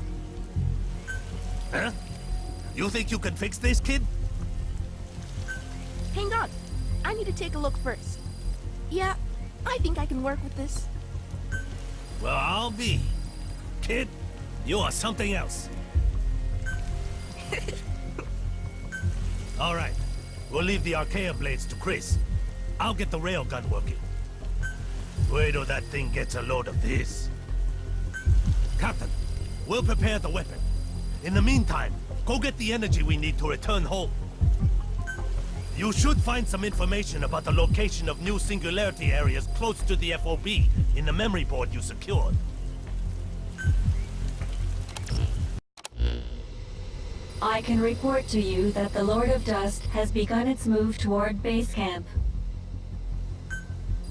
Huh? You think you can fix this, kid? Hang on. I need to take a look first. Yeah, I think I can work with this. Well, I'll be. Kid, you are something else. All right. We'll leave the Archaea blades to Chris. I'll get the railgun working. Wait till that thing gets a load of this. Captain, we'll prepare the weapon. In the meantime, go get the energy we need to return home. You should find some information about the location of new singularity areas close to the FOB in the memory board you secured. I can report to you that the Lord of Dust has begun its move toward base camp.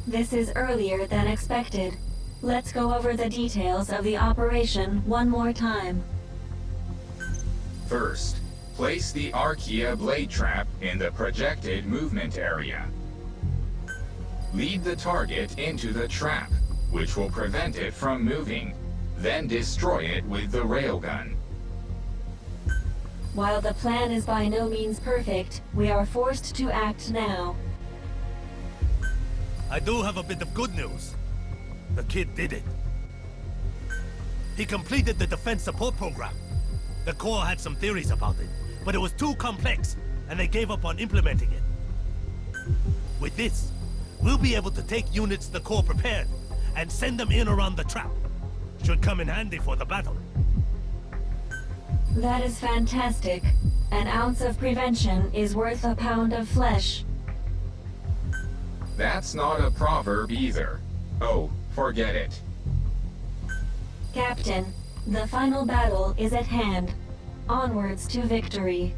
This is earlier than expected. Let's go over the details of the operation one more time. First, Place the Archaea blade trap in the projected movement area. Lead the target into the trap, which will prevent it from moving. Then destroy it with the railgun. While the plan is by no means perfect, we are forced to act now. I do have a bit of good news. The kid did it. He completed the defense support program. The Corps had some theories about it, but it was too complex, and they gave up on implementing it. With this, we'll be able to take units the Corps prepared and send them in around the trap. Should come in handy for the battle. That is fantastic. An ounce of prevention is worth a pound of flesh. That's not a proverb either. Oh, forget it. Captain, the final battle is at hand. Onwards to victory.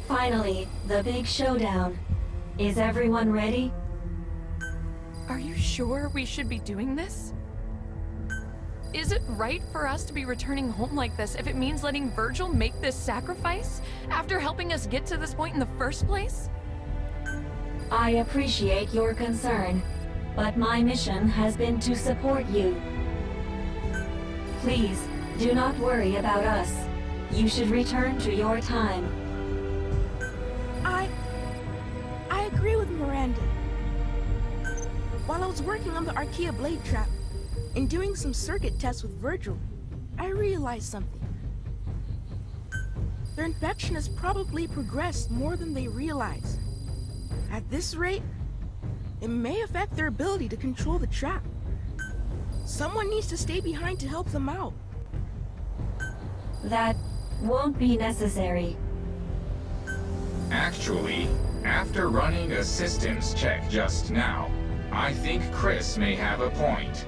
Finally, the big showdown. Is everyone ready? Are you sure we should be doing this? Is it right for us to be returning home like this if it means letting Virgil make this sacrifice after helping us get to this point in the first place? I appreciate your concern, but my mission has been to support you. Please, do not worry about us. You should return to your time. I agree with Miranda. While I was working on the Archaea blade trap and doing some circuit tests with Virgil, I realized something. Their infection has probably progressed more than they realize. At this rate, it may affect their ability to control the trap. Someone needs to stay behind to help them out. That won't be necessary. Actually, after running a systems check just now, I think Chris may have a point.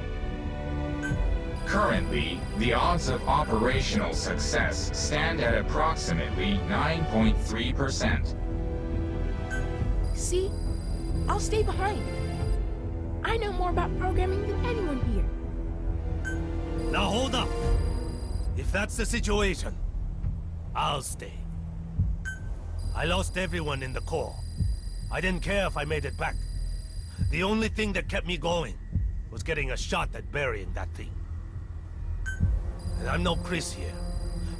Currently, the odds of operational success stand at approximately 9.3%. See? I'll stay behind. I know more about programming than anyone here. Now hold up. If that's the situation, I'll stay. I lost everyone in the Corps. I didn't care if I made it back. The only thing that kept me going was getting a shot at burying that thing. And I'm no Chris here,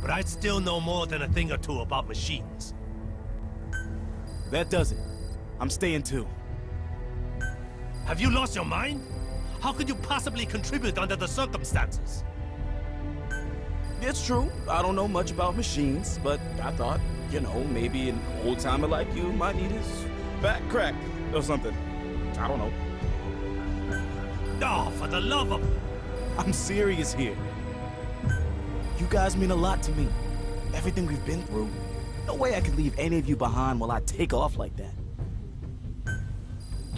but I still know more than a thing or two about machines. That does it. I'm staying too. Have you lost your mind? How could you possibly contribute under the circumstances? It's true. I don't know much about machines, but I thought, you know, maybe an old-timer like you might need his back cracked or something. I don't know. Oh, for the love of... I'm serious here. You guys mean a lot to me. Everything we've been through. No way I could leave any of you behind while I take off like that.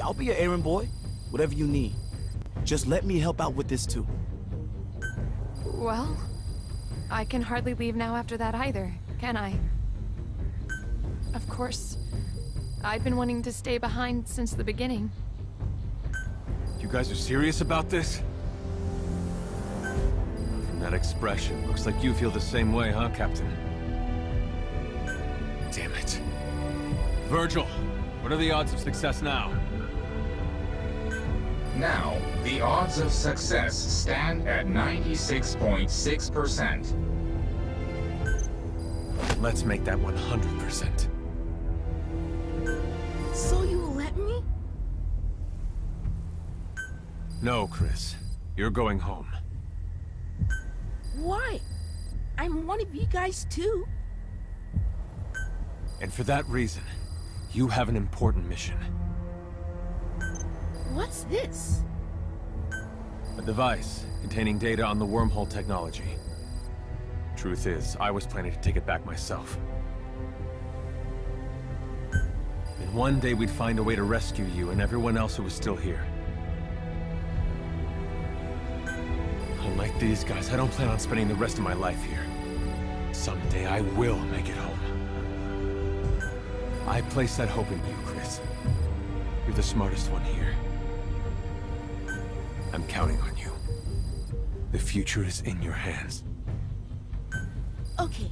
I'll be your errand boy. Whatever you need. Just let me help out with this too. Well, I can hardly leave now after that either, can I? Of course, I've been wanting to stay behind since the beginning. You guys are serious about this? From that expression, looks like you feel the same way, huh, Captain? Damn it. Virgil, what are the odds of success now? Now, the odds of success stand at 96.6%. Let's make that 100%. So you will let me? No, Chris. You're going home. Why? I'm one of you guys too. And for that reason, you have an important mission. What's this? A device containing data on the wormhole technology. Truth is, I was planning to take it back myself. And one day we'd find a way to rescue you and everyone else who was still here. Unlike these guys, I don't plan on spending the rest of my life here. Someday I will make it home. I place that hope in you, Chris. You're the smartest one here. I'm counting on you. The future is in your hands. Okay.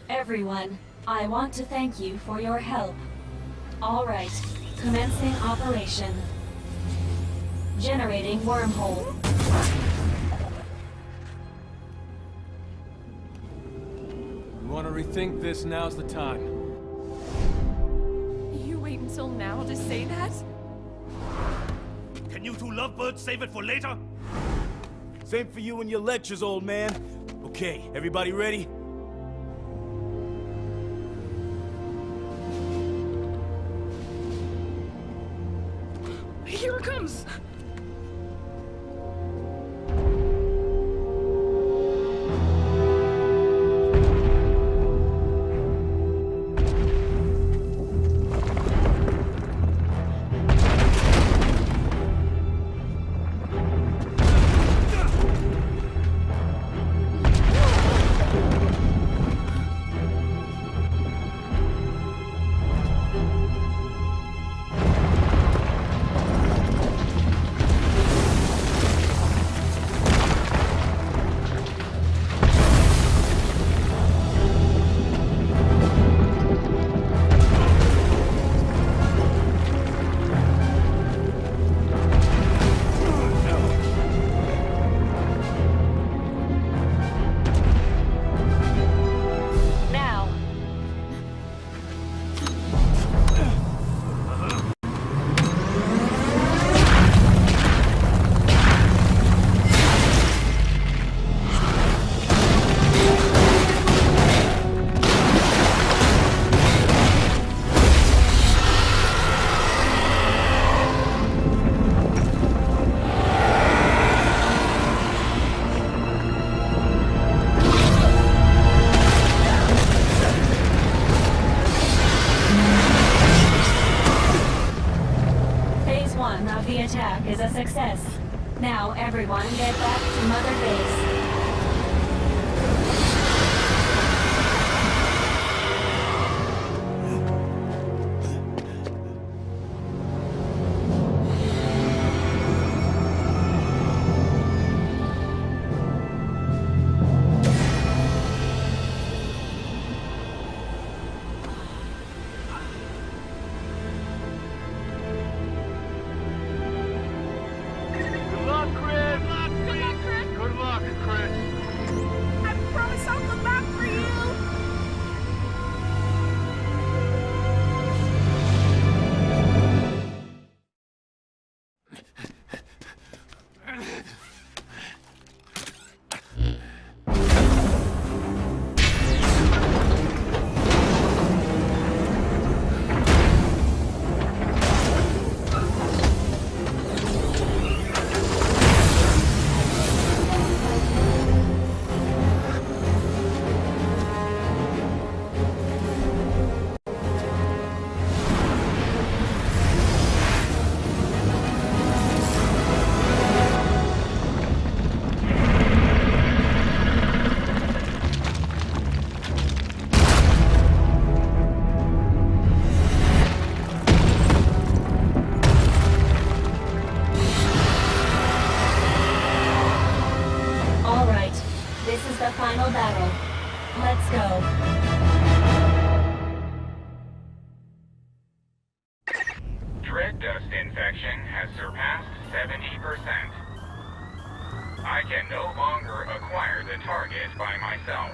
Everyone, I want to thank you for your help. All right, commencing operation. Generating wormhole. You want to rethink this? Now's the time. You wait until now to say that? Can you two lovebirds save it for later? Same for you and your lectures, old man. Okay, everybody ready? Here it comes! Is a success. Now everyone get back to Mother Base. Final battle. Let's go. Dread dust infection has surpassed 70%. I can no longer acquire the target by myself.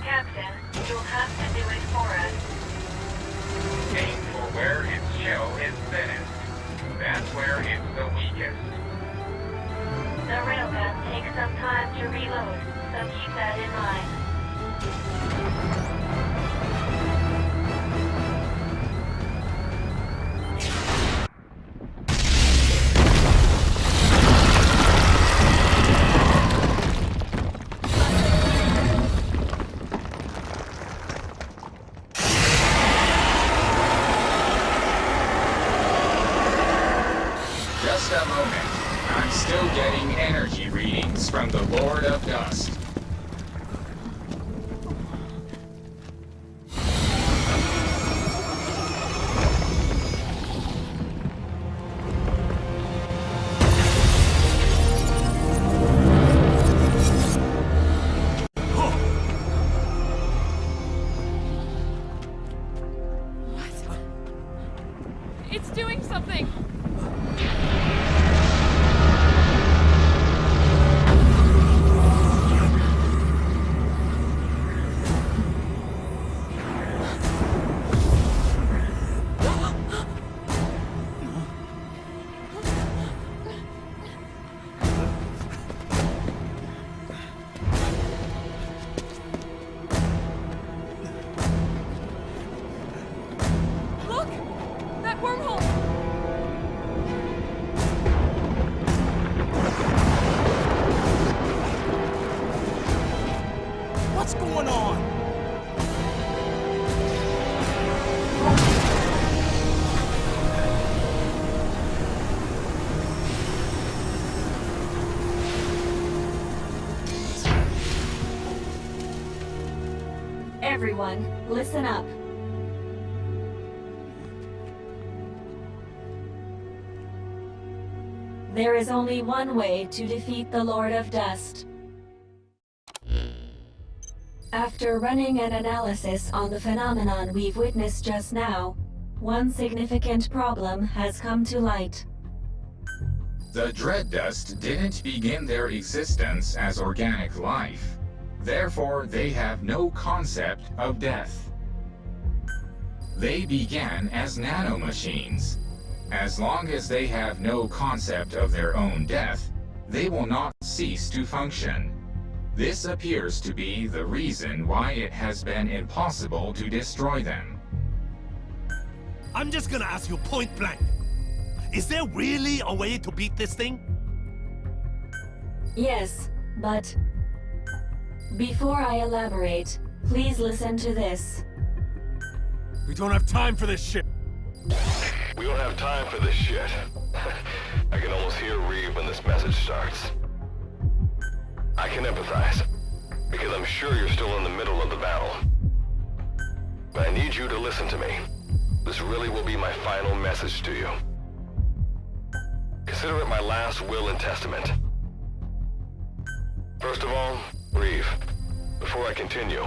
Captain, you'll have to do it for us. Aim for where its shell is thinnest. That's where it's the weakest. The railgun takes some time to reload, so keep that in mind. Just a moment. I'm still getting energy readings from the Lord of Dust. It's doing something! Look! That wormhole! What's going on? Everyone, listen up. There is only one way to defeat the Lord of Dust. After running an analysis on the phenomenon we've witnessed just now, one significant problem has come to light. The Dread Dust didn't begin their existence as organic life. Therefore, they have no concept of death. They began as nanomachines. As long as they have no concept of their own death, they will not cease to function. This appears to be the reason why it has been impossible to destroy them. I'm just gonna ask you point blank. Is there really a way to beat this thing? Yes, but before I elaborate, please listen to this. We don't have time for this shit. We don't have time for this shit. I can almost hear Reeve when this message starts. I can empathize, because I'm sure you're still in the middle of the battle. But I need you to listen to me. This really will be my final message to you. Consider it my last will and testament. First of all, Reeve, before I continue,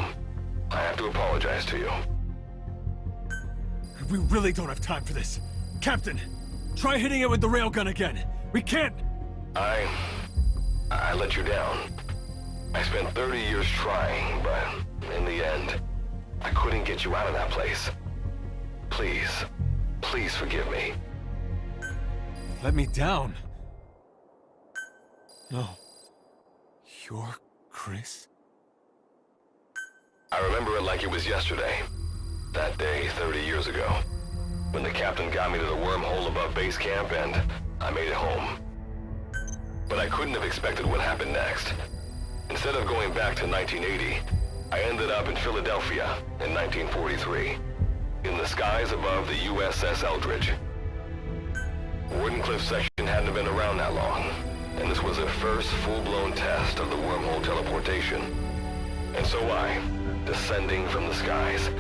I have to apologize to you. We really don't have time for this. Captain, try hitting it with the railgun again. We can't... I let you down. I spent 30 years trying, but in the end, I couldn't get you out of that place. Please, please forgive me. Let me down. No. You're Chris? I remember it like it was yesterday. That day, 30 years ago. When the captain got me to the wormhole above base camp and I made it home. But I couldn't have expected what happened next. Instead of going back to 1980, I ended up in Philadelphia in 1943. In the skies above the USS Eldridge. Wardenclyffe section hadn't been around that long, and this was the first full-blown test of the wormhole teleportation. And so I, descending from the skies,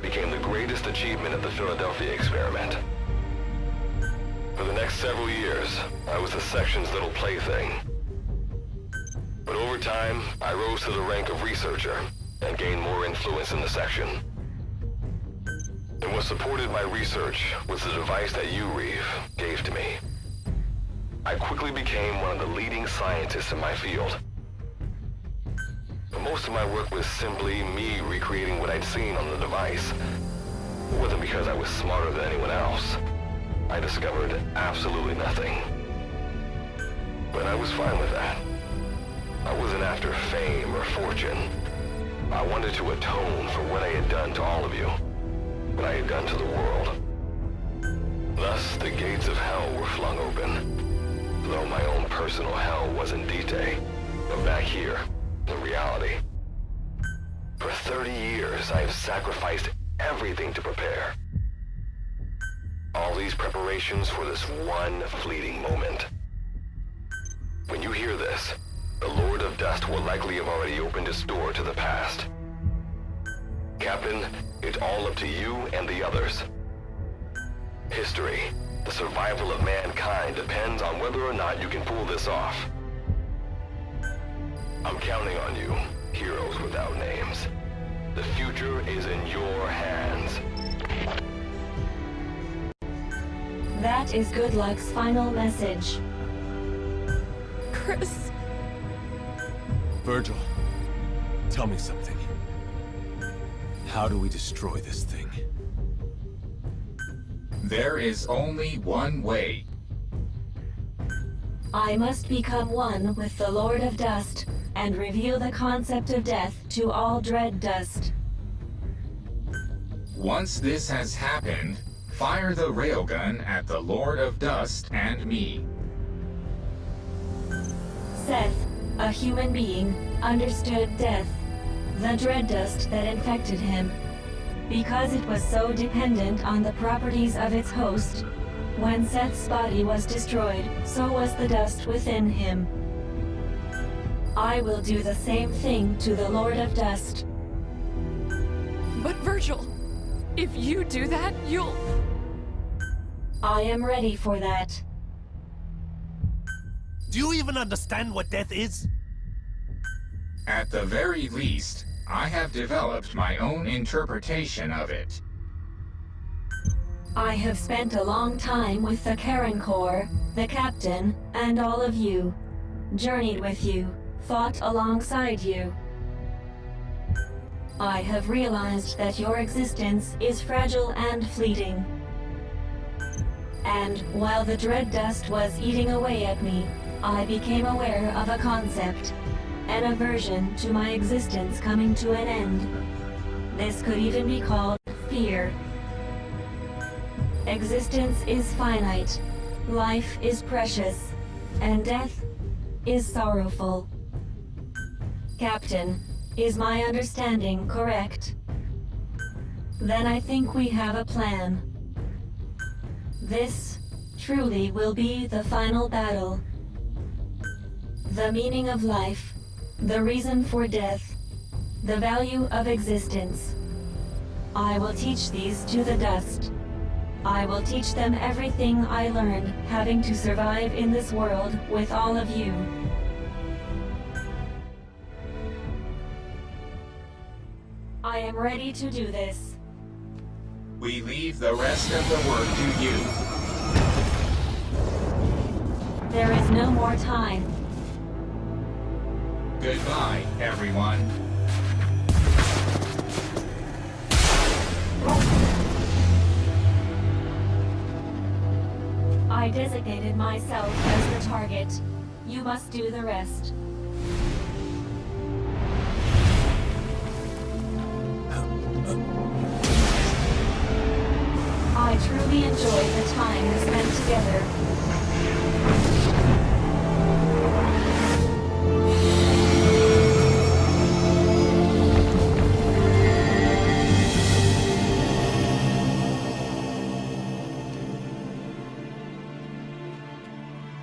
became the greatest achievement of the Philadelphia experiment. For the next several years, I was the section's little plaything. But over time, I rose to the rank of researcher and gained more influence in the section. And what supported my research was the device that you, Reeve, gave to me. I quickly became one of the leading scientists in my field. But most of my work was simply me recreating what I'd seen on the device. It wasn't because I was smarter than anyone else. I discovered absolutely nothing. But I was fine with that. I wasn't after fame or fortune. I wanted to atone for what I had done to all of you. What I had done to the world. Thus, the gates of hell were flung open. Though my own personal hell wasn't D-Day, but back here, in reality. For 30 years, I have sacrificed everything to prepare. All these preparations for this one fleeting moment. When you hear this, the Lord of Dust will likely have already opened his door to the past. Captain, it's all up to you and the others. History, the survival of mankind depends on whether or not you can pull this off. I'm counting on you, heroes without names. The future is in your hands. That is Good Luck's final message. Chris. Virgil, tell me something. How do we destroy this thing? There is only one way. I must become one with the Lord of Dust and reveal the concept of death to all dread dust. Once this has happened, fire the railgun at the Lord of Dust and me. Seth, a human being, understood death, the dread dust that infected him. Because it was so dependent on the properties of its host, when Seth's body was destroyed, so was the dust within him. I will do the same thing to the Lord of Dust. But Virgil, if you do that, you'll... I am ready for that. Do you even understand what death is? At the very least, I have developed my own interpretation of it. I have spent a long time with the Karen Corps, the captain, and all of you. Journeyed with you, fought alongside you. I have realized that your existence is fragile and fleeting. And while the dread dust was eating away at me, I became aware of a concept, an aversion to my existence coming to an end. This could even be called fear. Existence is finite, life is precious, and death is sorrowful. Captain, is my understanding correct? Then I think we have a plan. This truly will be the final battle. The meaning of life, the reason for death, the value of existence. I will teach these to the dust. I will teach them everything I learned having to survive in this world with all of you. I am ready to do this. We leave the rest of the work to you. There is no more time. Goodbye, everyone. I designated myself as the target. You must do the rest. I truly enjoyed the time we spent together.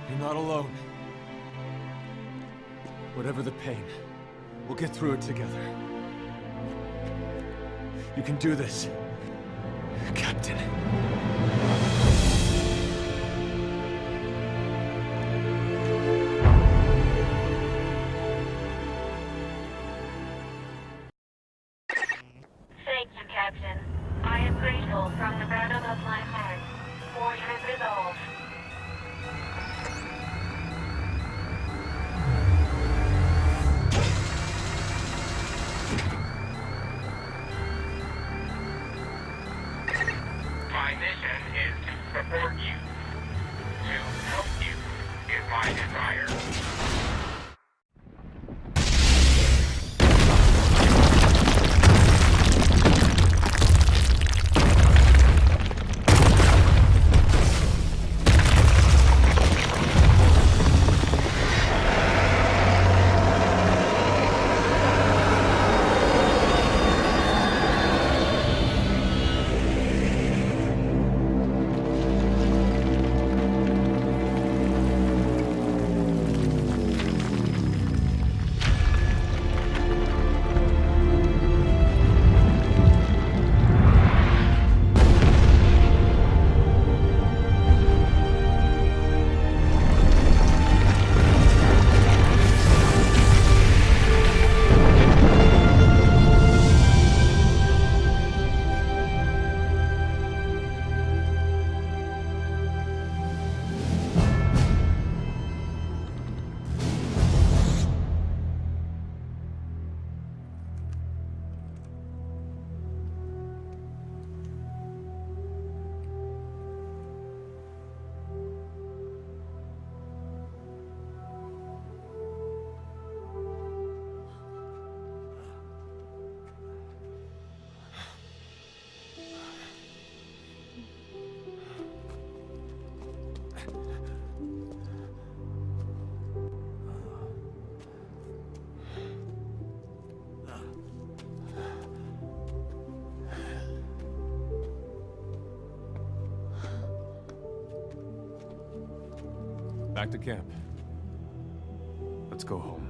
You're not alone. Whatever the pain, we'll get through it together. You can do this, Captain. Thank you, Captain. I am grateful from the bottom of my heart for your resolve. My mission is to support you. To help you is my desire. Back to camp. Let's go home.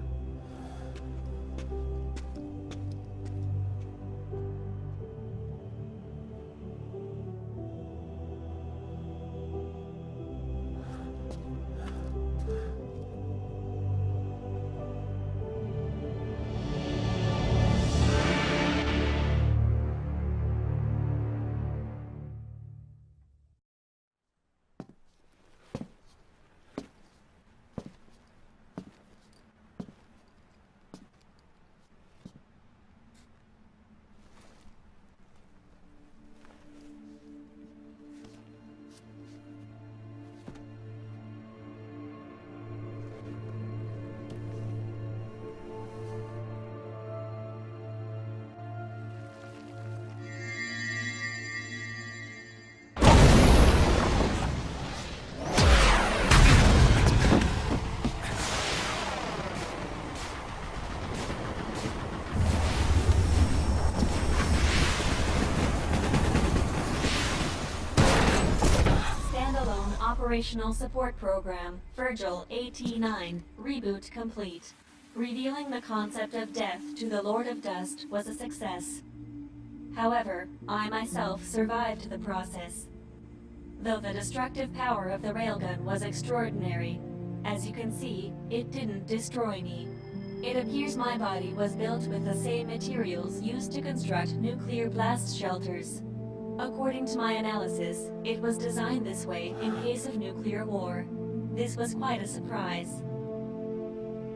Operational Support Program, Virgil AT-9, reboot complete. Revealing the concept of death to the Lord of Dust was a success. However, I myself survived the process. Though the destructive power of the railgun was extraordinary, as you can see, it didn't destroy me. It appears my body was built with the same materials used to construct nuclear blast shelters. According to my analysis, it was designed this way in case of nuclear war. This was quite a surprise.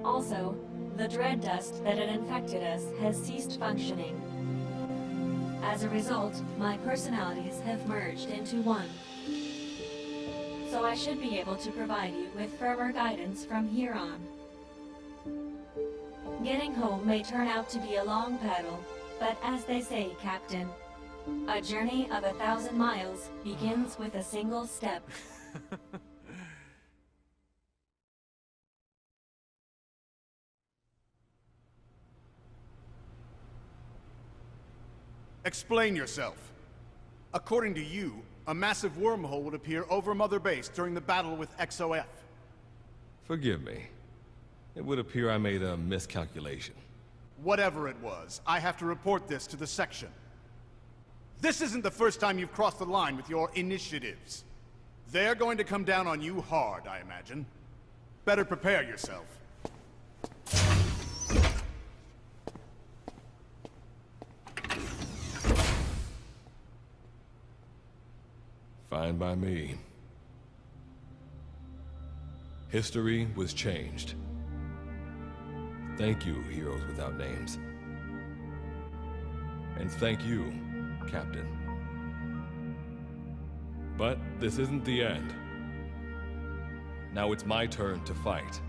Also, the dread dust that had infected us has ceased functioning. As a result, my personalities have merged into one. So I should be able to provide you with firmer guidance from here on. Getting home may turn out to be a long paddle, but as they say, Captain, a journey of 1,000 miles begins with a single step. Explain yourself. According to you, a massive wormhole would appear over Mother Base during the battle with XOF. Forgive me. It would appear I made a miscalculation. Whatever it was, I have to report this to the section. This isn't the first time you've crossed the line with your initiatives. They're going to come down on you hard, I imagine. Better prepare yourself. Fine by me. History was changed. Thank you, heroes without names. And thank you, Captain. But this isn't the end. Now it's my turn to fight.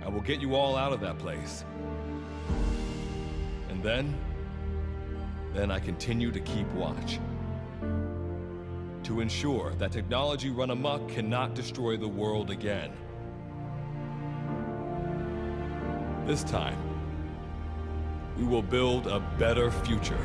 I will get you all out of that place. And then I continue to keep watch. To ensure that technology run amok cannot destroy the world again. This time, we will build a better future.